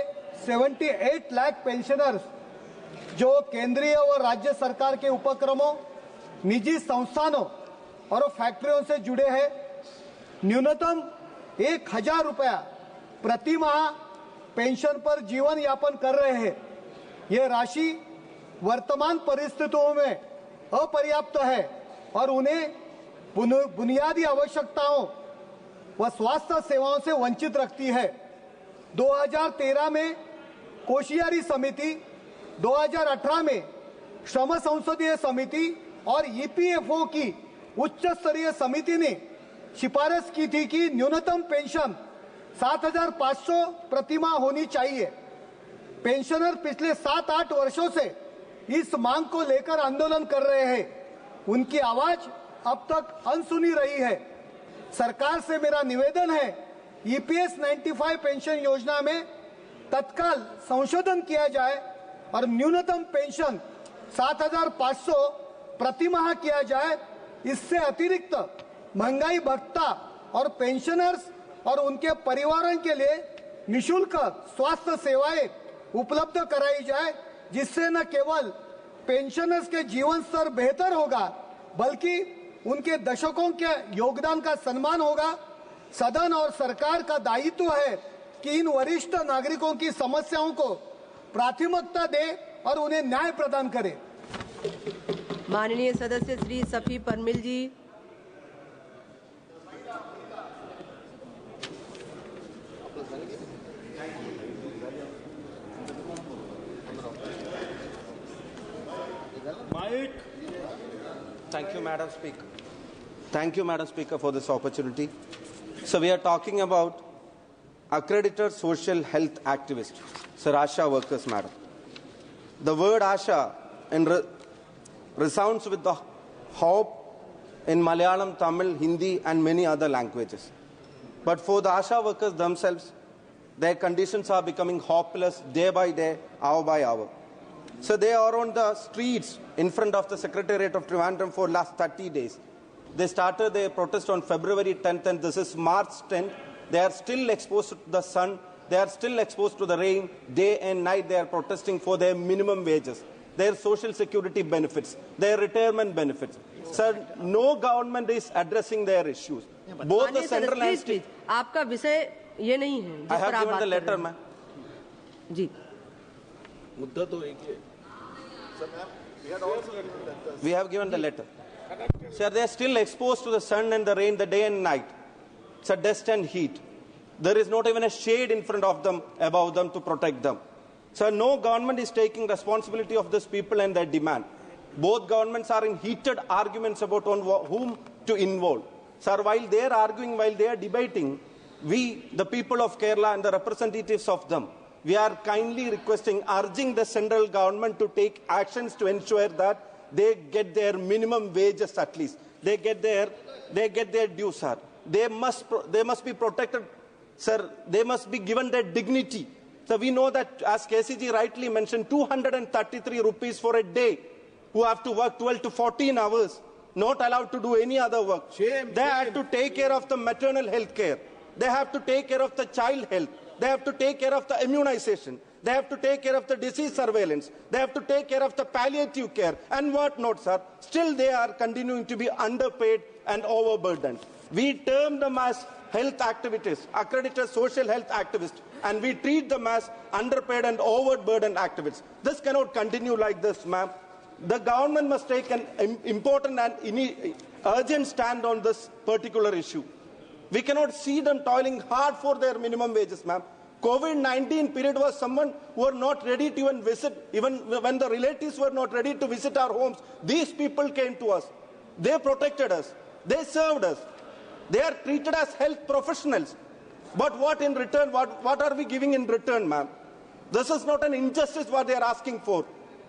78 लाख पेंशनर्स जो केंद्रीय और राज्य सरकार के उपक्रमों, निजी संस्थानों और फैक्ट्रियों से जुड़े हैं, न्यूनतम 1000 रुपया प्रति माह पेंशन पर जीवन यापन कर रहे हैं। ये राशि वर्तमान परिस्थितियों में अपर्याप्त है और उन्हें बुनियादी आवश्यकताओं व स्वास्थ्य सेवाओं से वंचित रखती है। 2013 में कोशियारी समिति, 2018 में श्रम संसदीय समिति और ईपीएफओ की उच्च स्तरीय समिति ने सिफारिश की थी कि न्यूनतम पेंशन 7,500 प्रति माह होनी चाहिए। पेंशनर पिछले 7-8 वर्षों से इस मांग को लेकर आंदोलन कर रहे हैं। उनकी आवाज अब तक अनसुनी रही है। सरकार से मेरा निवेदन है, ईपीएस 95 पेंशन योजना में तत्काल संशोधन किया जाए और न्यूनतम पेंशन 7,500 प्रति माह किया जाए। इससे अतिरिक्त महंगाई भत्ता और पेंशनर्स और उनके परिवारों के लिए निशुल्क स्वास्थ्य सेवाएं उपलब्ध कराई जाए, जिससे न केवल पेंशनर्स के जीवन स्तर बेहतर होगा बल्कि उनके दशकों के योगदान का सम्मान होगा। सदन और सरकार का दायित्व है कि इन वरिष्ठ नागरिकों की समस्याओं को प्राथमिकता दे और उन्हें न्याय प्रदान करे। माननीय सदस्य श्री सफी परमिल जी। Mike. Thank you, Madam Speaker. Thank you, Madam Speaker, for this opportunity. So we are talking about accredited social health activists, Sir ASHA workers, Madam. The word ASHA resounds with the hope in Malayalam, Tamil, Hindi, and many other languages. But for the ASHA workers themselves, their conditions are becoming hopeless day by day, hour by hour. So they are on the streets in front of the Secretariat of Trivandrum for last 30 days. They started their protest on February 10th, and this is March 10th. They are still exposed to the sun. They are still exposed to the rain. Day and night they are protesting for their minimum wages, their social security benefits, their retirement benefits. Sir, no government is addressing their issues. Both the central and state. आपका विषय ये नहीं है। I have given the letter, ma'am. जी। मुद्दा तो एक ही है। We have given the letter. Sir, they are still exposed to the sun and the rain, the day and night. It's a dust and heat. There is not even a shade in front of them, above them, to protect them. Sir, no government is taking responsibility of these people and their demand. Both governments are in heated arguments about on whom to involve. Sir, while they are arguing, while they are debating, we, the people of Kerala and the representatives of them, we are kindly requesting, urging the central government to take actions to ensure that they get their minimum wages at least. They get their dues, sir. They must be protected, sir. They must be given their dignity. So we know that, as KCG rightly mentioned, 233 rupees for a day, who have to work 12 to 14 hours, not allowed to do any other work. They have to take care of the maternal health care. They have to take care of the child health. They have to take care of the immunization. They have to take care of the disease surveillance. They have to take care of the palliative care and what not, sir. Still, they are continuing to be underpaid and overburdened. We term them as health activities, accredited social health activists, and we treat them as underpaid and overburdened activists. This cannot continue like this, ma'am. The government must take an important and urgent stand on this particular issue. We cannot see them toiling hard for their minimum wages, ma'am. COVID-19 period was someone who were not ready to even visit, even when the relatives were not ready to visit our homes. These people came to us. They protected us. They served us. They are treated as health professionals. But what in return, what are we giving in return, ma'am? This is not an injustice what they are asking for.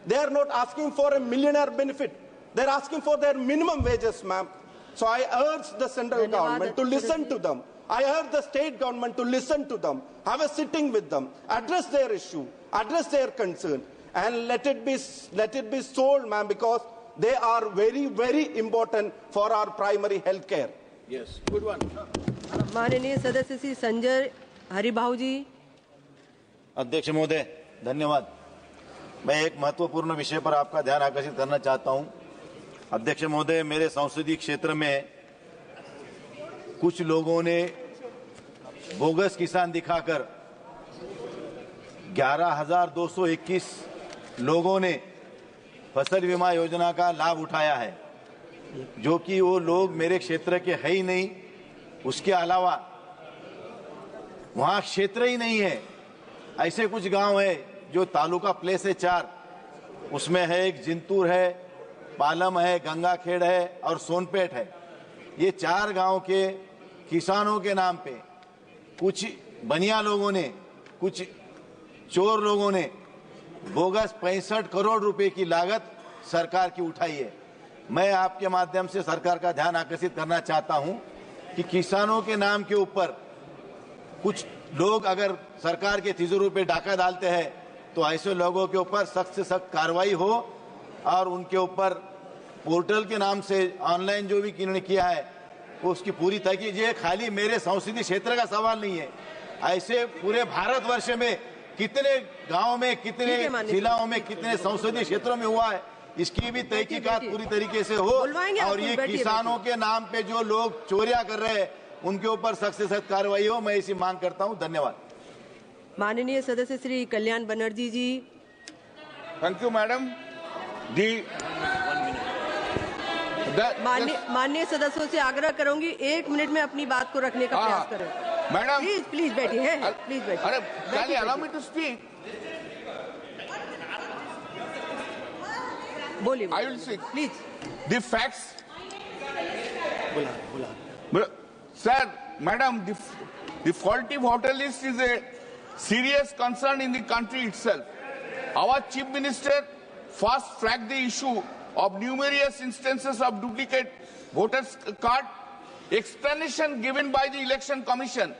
They are not asking for a millionaire benefit. They are asking for their minimum wages, ma'am. So I urge the central government to listen to them. I urge the state government to listen to them, have a sitting with them, address their issue, address their concern, and let it be solved, ma'am, because they are very, very important for our primary health care. Yes, good one. माननीय सदस्य श्री संजय हरिभाऊ जी। अध्यक्ष महोदय, धन्यवाद। मैं एक महत्वपूर्ण विषय पर आपका ध्यान आकर्षित करना चाहता हूं। अध्यक्ष महोदय, मेरे संसदीय क्षेत्र में कुछ लोगों ने बोगस किसान दिखाकर 11,221 लोगों ने फसल बीमा योजना का लाभ उठाया है, जो कि वो लोग मेरे क्षेत्र के है ही नहीं। उसके अलावा वहाँ क्षेत्र ही नहीं है। ऐसे कुछ गांव है जो तालुका प्लेस है 4, उसमें है एक जिंतूर है, पालम है, गंगाखेड़ है और सोनपेट है। ये 4 गांव के किसानों के नाम पे कुछ बनिया लोगों ने, कुछ चोर लोगों ने बोगस 65 करोड़ रुपए की लागत सरकार की उठाई है। मैं आपके माध्यम से सरकार का ध्यान आकर्षित करना चाहता हूं कि किसानों के नाम के ऊपर कुछ लोग अगर सरकार के तिजोरी पे डाका डालते हैं तो ऐसे लोगों के ऊपर सख्त से सख्त कार्रवाई हो और उनके ऊपर पोर्टल के नाम से ऑनलाइन जो भी किन्होंने किया है वो उसकी पूरी तहकीक। ये खाली मेरे संसदीय क्षेत्र का सवाल नहीं है, ऐसे पूरे भारतवर्ष में कितने गांव में, कितने जिलाओं में, कितने संसदीय क्षेत्रों में हुआ है, इसकी भी तहकीकात पूरी तरीके से हो और ये किसानों के नाम पे जो लोग चोरियां कर रहे हैं उनके ऊपर सख्त से सख्त कार्रवाई हो। मैं इसी मांग करता हूं। धन्यवाद। माननीय सदस्य Shri Kalyan Banerjee ji. Thank you madam. माननीय सदस्यों से आग्रह करूंगी 1 मिनट में अपनी बात को रखने का प्रयास करें। मैडम प्लीज बैठिए, प्लीज बैठिए। अरे allow me to speak. बोलिए। I will speak. Please. The facts. Sir, madam, the faulty voter list is a serious concern in the country itself. Our Chief Minister first flagged the issue of numerous instances of duplicate voters card. Explanation given by the Election Commission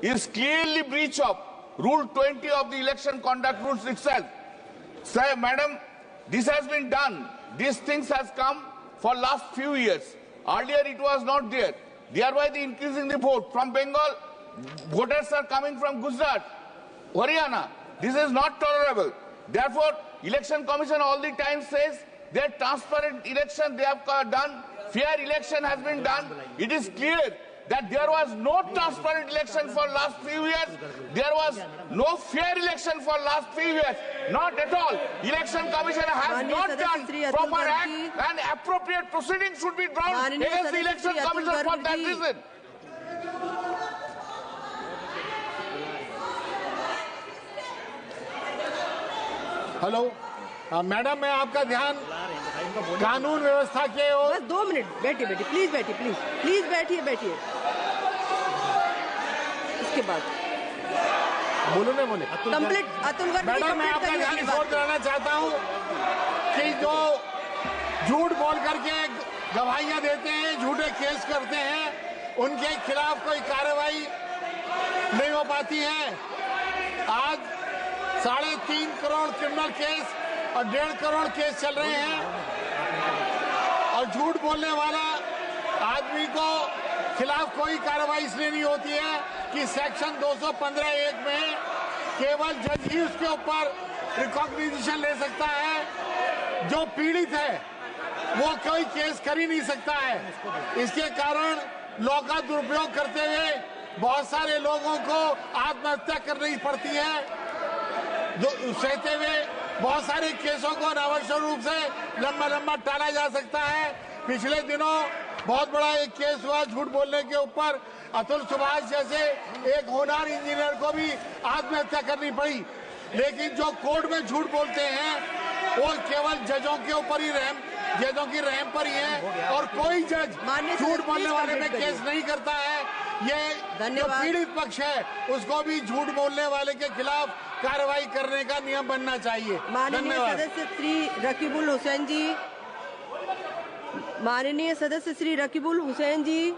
is clearly breach of Rule 20 of the Election Conduct Rules itself. Sir, madam, this has been done. These things has come for last few years. Earlier it was not there. Thereby the increasing the vote from Bengal, voters are coming from Gujarat, Haryana. This is not tolerable. Therefore, Election Commission all the time says that transparent election they have done, fair election has been done. It is clear that there was no transparent election for last few years. There was no fair election for last few years. Not at all. Election Commission has not done proper act and appropriate proceedings should be drawn against the Election Commission for that reason. Hello madam, मैं आपका ध्यान कानून व्यवस्था के और बस 2 minute बैठिए, please बैठिए, प्लीज बैठिए। इसके बाद बोलो कंप्लीट अतुल वर्मा। मैडम, मैं आपका ध्यान इस ओर दिलाना चाहता हूँ कि जो झूठ बोल करके गवाहियां देते हैं, झूठे केस करते हैं, उनके खिलाफ कोई कार्रवाई नहीं हो पाती है। आज 3.5 करोड़ क्रिमिनल केस और 1.5 करोड़ केस चल रहे हैं और झूठ बोलने वाला आदमी को खिलाफ कोई कार्रवाई इसलिए नहीं होती है कि सेक्शन 215(1) में केवल जज ही उसके ऊपर रिकॉग्निशन ले सकता है। जो पीड़ित है वो कोई केस कर ही नहीं सकता है। इसके कारण लॉ का दुरुपयोग करते हुए बहुत सारे लोगों को आत्महत्या करनी पड़ती है। सहते हुए बहुत सारे केसों को अनावश्यक रूप से लंबा टाला जा सकता है। पिछले दिनों बहुत बड़ा एक केस हुआ झूठ बोलने के ऊपर। अतुल सुभाष जैसे एक होनहार इंजीनियर को भी आत्महत्या करनी पड़ी। लेकिन जो कोर्ट में झूठ बोलते हैं वो केवल जजों के ऊपर ही जजों की रहम पर ही है और कोई जज झूठ बोलने वाले में केस नहीं करता है। ये जो पीड़ित पक्ष है उसको भी झूठ बोलने वाले के खिलाफ कार्रवाई करने का नियम बनना चाहिए। माननीय सदस्य श्री रकीबुल हुसैन जी। माननीय सदस्य श्री रकीबुल हुसैन जी।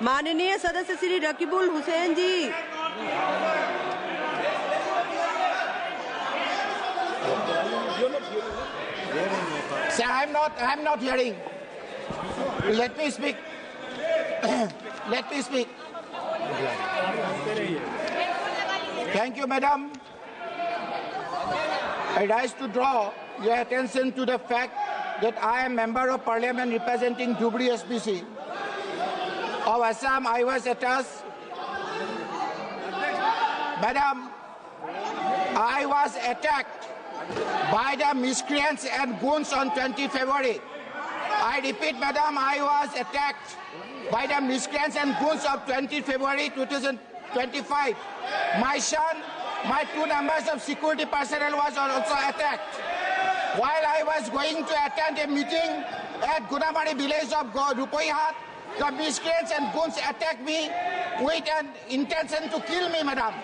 माननीय सदस्य श्री रकीबुल हुसैन जी। Sir, I'm not hearing. Let me speak. Let me speak. Thank you, madam. I rise to draw your attention to the fact that I am member of parliament representing Dhubri SPC of Assam. I was attacked. Madam, I was attacked by the miscreants and goons on 20 February. I repeat, Madam, I was attacked by the miscreants and goons of 20 February 2025. My son, my 2 members of security personnel was also attacked. While I was going to attend a meeting at Gunamari village of Rupoihat, the miscreants and goons attacked me with an intention to kill me, Madam.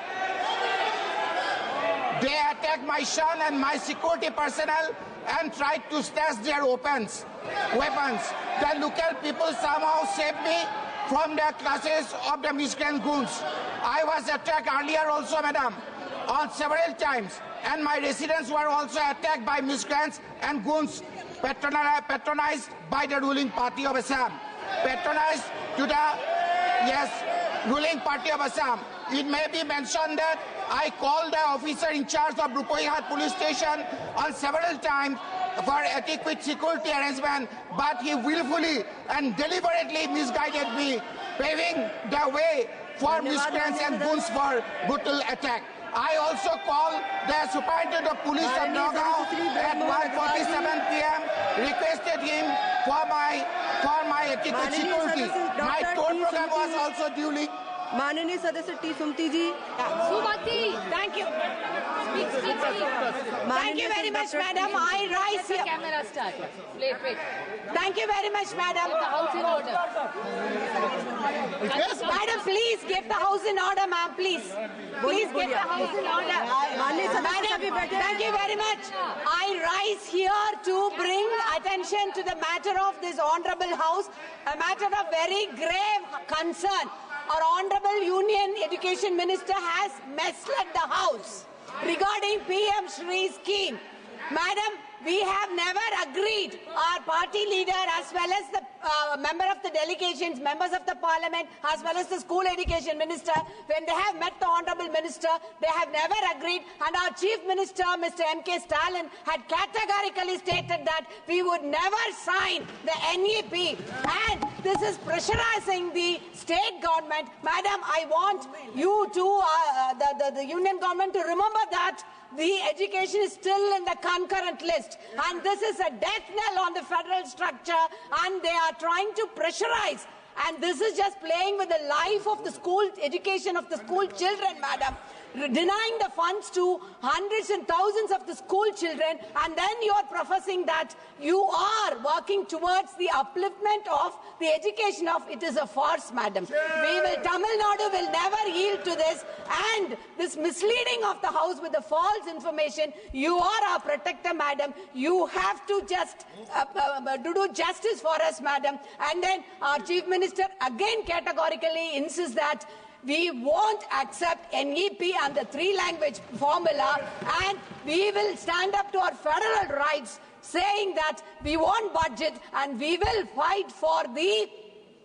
They attacked my son and my security personnel and tried to snatch their weapons. The local people somehow saved me from the clutches of the miscreant goons. I was attacked earlier also, Madam, on several times, and my residents were also attacked by miscreants and goons patronized by the ruling party of Assam. Patronized to the ruling party of Assam. It may be mentioned that I called the officer in charge of Rupoihat police station on several times for adequate security arrangement, but he willfully and deliberately misguided me, paving the way for miscreants and goons for brutal attack. I also called the superintendent of police of Nagaon at 1:47 p.m. requested him for my adequate security. My tour program was also duly. माननीय सदस्य T Sumathi ji. Sumathi, thank you. Thank you very much, madam. I rise here. Camera start. Wait. Thank you very much, madam. The house in order. Madam, please get the house in order, ma'am. Please get the house in order. Madam, thank you very much. I rise here to bring attention to the matter of this honorable house, a matter of very grave concern. Our Honorable Union Education Minister has misled the House regarding PM Shri scheme. Madam, we have never agreed, our party leader as well as the member of the delegations, members of the parliament, as well as the school education minister, when they have met the honorable minister, they have never agreed, and our chief minister, Mr. M.K. Stalin, had categorically stated that we would never sign the NEP, and this is pressurizing the state government. Madam, I want you to, the union government to remember that the education is still in the concurrent list, and this is a death knell on the federal structure, and they are trying to pressurize, and this is just playing with the life of the school education of the school children, madam, denying the funds to hundreds and thousands of the school children, and then you are professing that you are working towards the upliftment of the education of it is a farce, madam. Tamil Nadu will never yield to this, and this misleading of the House with the false information. You are our protector, madam. You have to just do justice for us, madam. And then our chief minister again categorically insists that we won't accept NEP and the 3-language formula, and we will stand up to our federal rights, saying that we won't budget and we will fight for the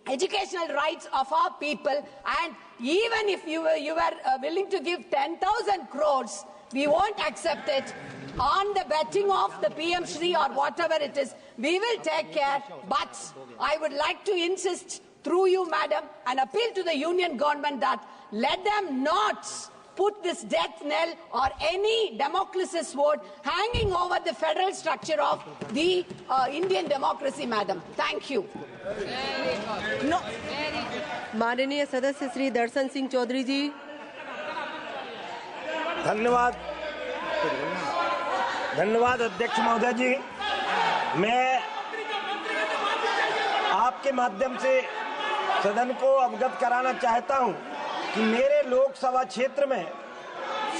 educational rights of our people. And even if you were willing to give 10,000 crores, we won't accept it on the betting of the PM Shri or whatever it is. We will take care, but I would like to insist through you, madam, and appeal to the union government that let them not put this death knell or any Damocles sword hanging over the federal structure of the Indian democracy, madam. Thank you. No. माननीय सदस्य श्री दर्शन सिंह चौधरी जी। धन्यवाद अध्यक्ष महोदय जी। मैं आपके माध्यम से सदन को अवगत कराना चाहता हूं कि मेरे लोकसभा क्षेत्र में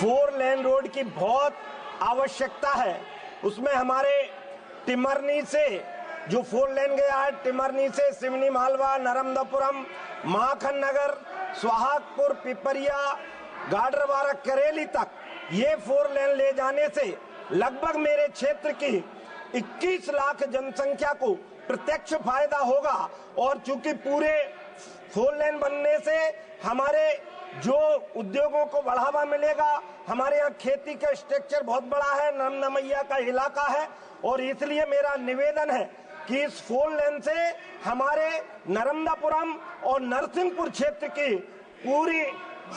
4 लेन रोड की बहुत आवश्यकता है। उसमें हमारे टिमरनी से जो 4 लेन गया है, टिमरनी से सिवनी मालवा, नर्मदापुरम, माखन नगर, सुहागपुर, पिपरिया, गाडरवारा, करेली तक ये 4 लेन ले जाने से लगभग मेरे क्षेत्र की 21 लाख जनसंख्या को प्रत्यक्ष फायदा होगा। और चूंकि पूरे 4 लेन बनने से हमारे जो उद्योगों को बढ़ावा मिलेगा। हमारे यहाँ खेती का स्ट्रक्चर बहुत बड़ा है, नमनमैया का इलाका है, और इसलिए मेरा निवेदन है कि इस 4 लेन से हमारे नर्मदापुरम और नरसिंहपुर क्षेत्र की पूरी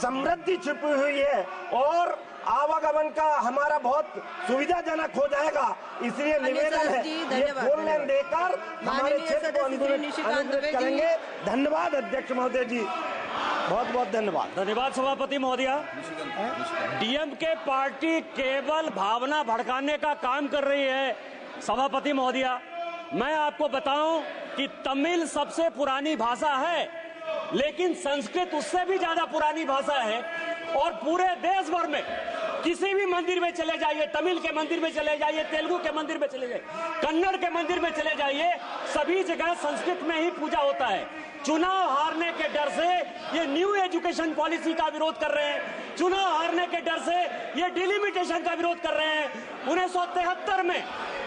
समृद्धि छिपी हुई है और आवागमन का हमारा बहुत सुविधाजनक हो जाएगा। इसलिए निवेदन है ये 4 लेन देकर हमारे क्षेत्र को अनुकूलित करेंगे। धन्यवाद अध्यक्ष महोदय जी, बहुत बहुत धन्यवाद। धन्यवाद सभापति महोदया। डीएमके पार्टी केवल भावना भड़काने का काम कर रही है सभापति महोदया। मैं आपको बताऊं कि तमिल सबसे पुरानी भाषा है, लेकिन संस्कृत उससे भी ज्यादा पुरानी भाषा है। और पूरे देश भर में किसी भी मंदिर में चले जाइए, तमिल के मंदिर में चले जाइए, तेलुगु के मंदिर में चले जाइए, कन्नड़ के मंदिर में चले जाइए, सभी जगह संस्कृत में ही पूजा होता है। चुनाव हारने के डर से ये न्यू एजुकेशन पॉलिसी का विरोध कर रहे हैं, चुनाव हारने के डर से ये डिलिमिटेशन का विरोध कर रहे हैं। 1973 में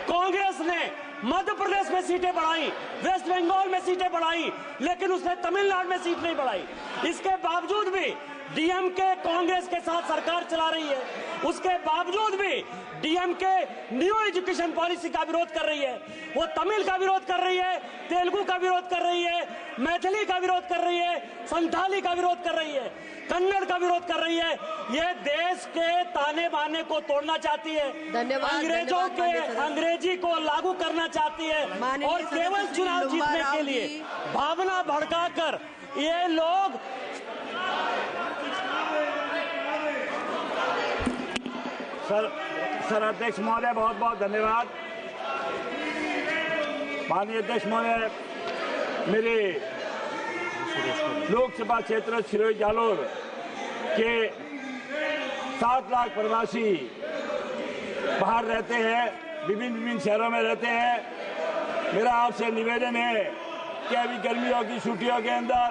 कांग्रेस ने मध्य प्रदेश में सीटें बढ़ाई, वेस्ट बंगाल में सीटें बढ़ाई, लेकिन उसने तमिलनाडु में सीट नहीं बढ़ाई। इसके बावजूद भी डीएमके कांग्रेस के साथ सरकार चला रही है, उसके बावजूद भी डीएमके न्यू एजुकेशन पॉलिसी का विरोध कर रही है। वो तमिल का विरोध कर रही है, तेलुगु का विरोध कर रही है, मैथिली का विरोध कर रही है, संथाली का विरोध कर रही है, कन्नड़ का विरोध कर रही है। ये देश के ताने बाने को तोड़ना चाहती है, अंग्रेजों के अंग्रेजी को लागू करना चाहती है, और केवल चुनाव जीतने के लिए भावना भड़काकर ये लोग सर अध्यक्ष महोदय बहुत बहुत धन्यवाद। माननीय अध्यक्ष महोदय, मेरे लोकसभा क्षेत्र सिरोही जालोर के 7 लाख प्रवासी बाहर रहते हैं, विभिन्न शहरों में रहते हैं। मेरा आपसे निवेदन है कि अभी गर्मियों की छुट्टियों के अंदर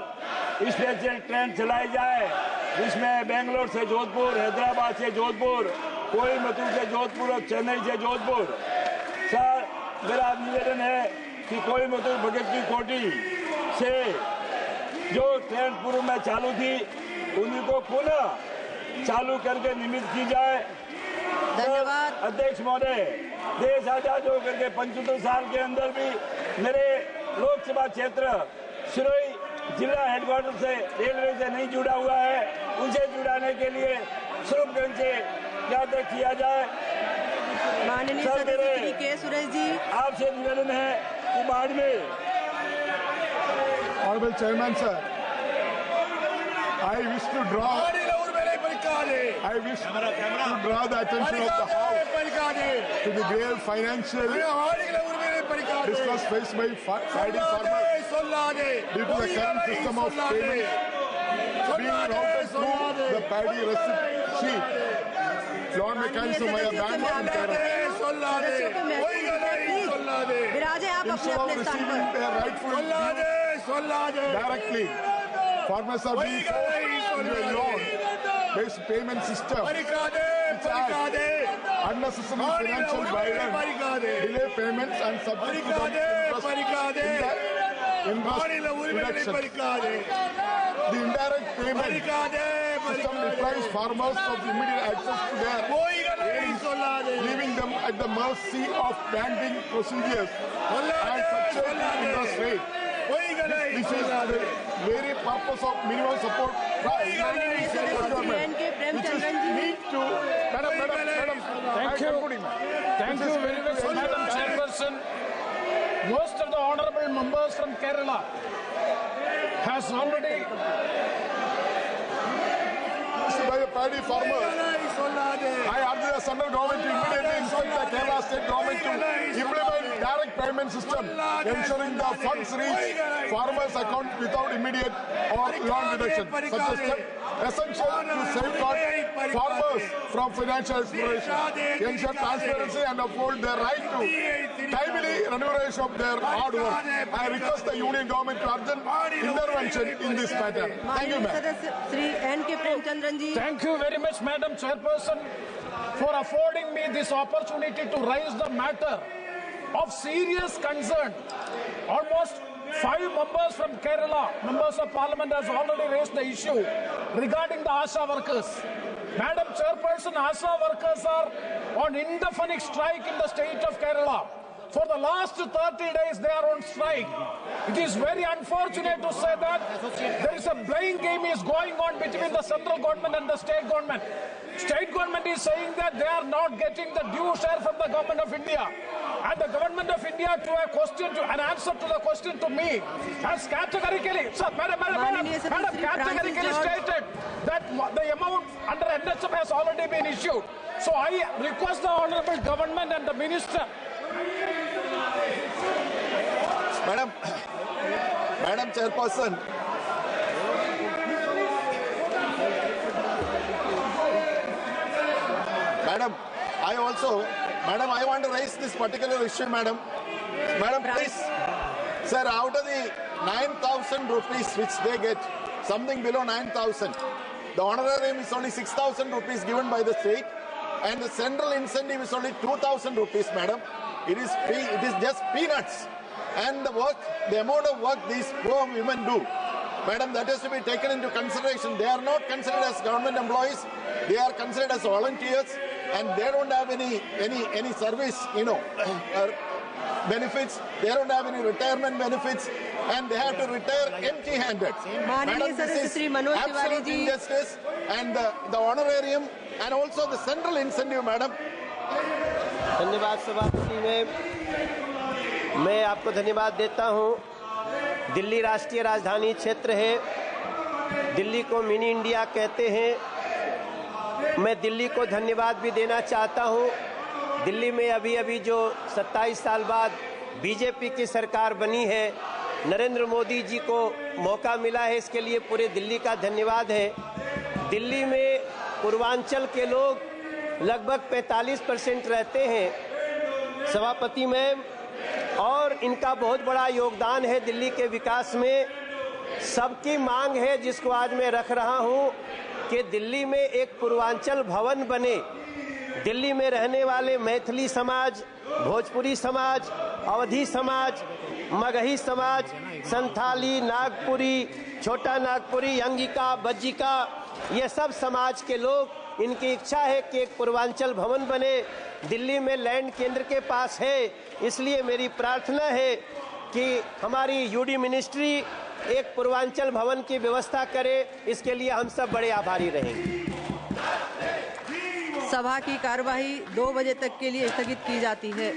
स्पेशल ट्रेन चलाई जाए, जिसमें बेंगलोर से जोधपुर, हैदराबाद से जोधपुर, कोयम्बटूर से जोधपुर और चेन्नई से जोधपुर। सर, मेरा निवेदन है कि कोयम्बटूर भगत की कोठी से जो ट्रेन पूर्व में चालू थी, उन्हीं को पुनः चालू करके नियमित की जाए। धन्यवाद अध्यक्ष महोदय। देश आजाद होकर के 75 साल के अंदर भी मेरे लोकसभा क्षेत्र सिरोही जिला हेडक्वार्टर से रेलवे से नहीं जुड़ा हुआ है, उसे जुड़ाने के लिए स्वरूपगंज से क्या किया जाए। माननीय सदस्य के सुरेश जी, आपसे निवेदन है कि बाद में Honorable Chairman, sir, I wish to draw the attention of the House to the grave financial distress faced by paddy farmers due to the current system of payment being routed through the paddy receipt sheet loan mechanism via bank in Kerala. विराजे आप अपने स्थान पर Directly, farmers are being forced into a loan-based payment system, which adds unnecessary financial burden, delay payments, and subject to interest reduction. The indirect payment system deprives farmers of immediate access to their earnings, leaving them at the mercy of banking procedures and fluctuating interest rate. This is the very purpose of minimum support price, which is need to. Madam. Thank you very much, Madam Chairperson. Most of the honourable members from Kerala has already. By the paddy farmers, I urge the central government to immediately instruct the Kerala state government to implement direct payment system, ensuring the funds reach farmers' account without immediate or loan reduction. Such a step essential to safeguard farmers from financial exploitation, ensure transparency and uphold their right to timely remuneration of their hard work. I request the Union government to urgent intervention in this matter. Thank you, ma'am. Thank you very much, Madam Chairperson, for affording me this opportunity to raise the matter of serious concern. Almost 5 members from Kerala, members of parliament, has already raised the issue regarding the ASHA workers. Madam Chairperson, ASHA workers are on indefinite strike in the state of Kerala. For the last 30 days, they are on strike. It is very unfortunate to say that there is a blame game is going on between the central government and the state government. State government is saying that they are not getting the due share from the government of India. And the government of India, to a question, to an answer to the question to me, has categorically, categorically stated that the amount under NHM has already been issued. So I request the honorable government and the minister. Madam Chairperson, Madam, I want to raise this particular issue, Madam. Madam, please, sir, out of the 9,000 rupees which they get, something below 9,000, the honorarium is only 6,000 rupees given by the state, and the central incentive is only 2,000 rupees, Madam. It is just peanuts. And the amount of work these poor women do, Madam, that has to be taken into consideration. They are not considered as government employees. They are considered as volunteers, and they don't have any service, benefits. They don't have any retirement benefits, and they have to retire empty-handed. Madam, this is absolute injustice, and the honorarium and also the central incentive, Madam. धन्यवाद सभापति में मैं आपको धन्यवाद देता हूं। दिल्ली राष्ट्रीय राजधानी क्षेत्र है, दिल्ली को मिनी इंडिया कहते हैं। मैं दिल्ली को धन्यवाद भी देना चाहता हूं। दिल्ली में अभी जो 27 साल बाद बीजेपी की सरकार बनी है, नरेंद्र मोदी जी को मौका मिला है, इसके लिए पूरे दिल्ली का धन्यवाद है। दिल्ली में पूर्वांचल के लोग लगभग 45% रहते हैं सभापति मैम, और इनका बहुत बड़ा योगदान है दिल्ली के विकास में। सबकी मांग है, जिसको आज मैं रख रहा हूं, कि दिल्ली में एक पूर्वांचल भवन बने। दिल्ली में रहने वाले मैथिली समाज, भोजपुरी समाज, अवधी समाज, मगही समाज, संथाली, नागपुरी, छोटा नागपुरी, अंगिका, बज्जिका, ये सब समाज के लोग, इनकी इच्छा है कि एक पूर्वांचल भवन बने। दिल्ली में लैंड केंद्र के पास है, इसलिए मेरी प्रार्थना है कि हमारी यूडी मिनिस्ट्री एक पूर्वांचल भवन की व्यवस्था करे। इसके लिए हम सब बड़े आभारी रहेंगे। सभा की कार्यवाही 2 बजे तक के लिए स्थगित की जाती है।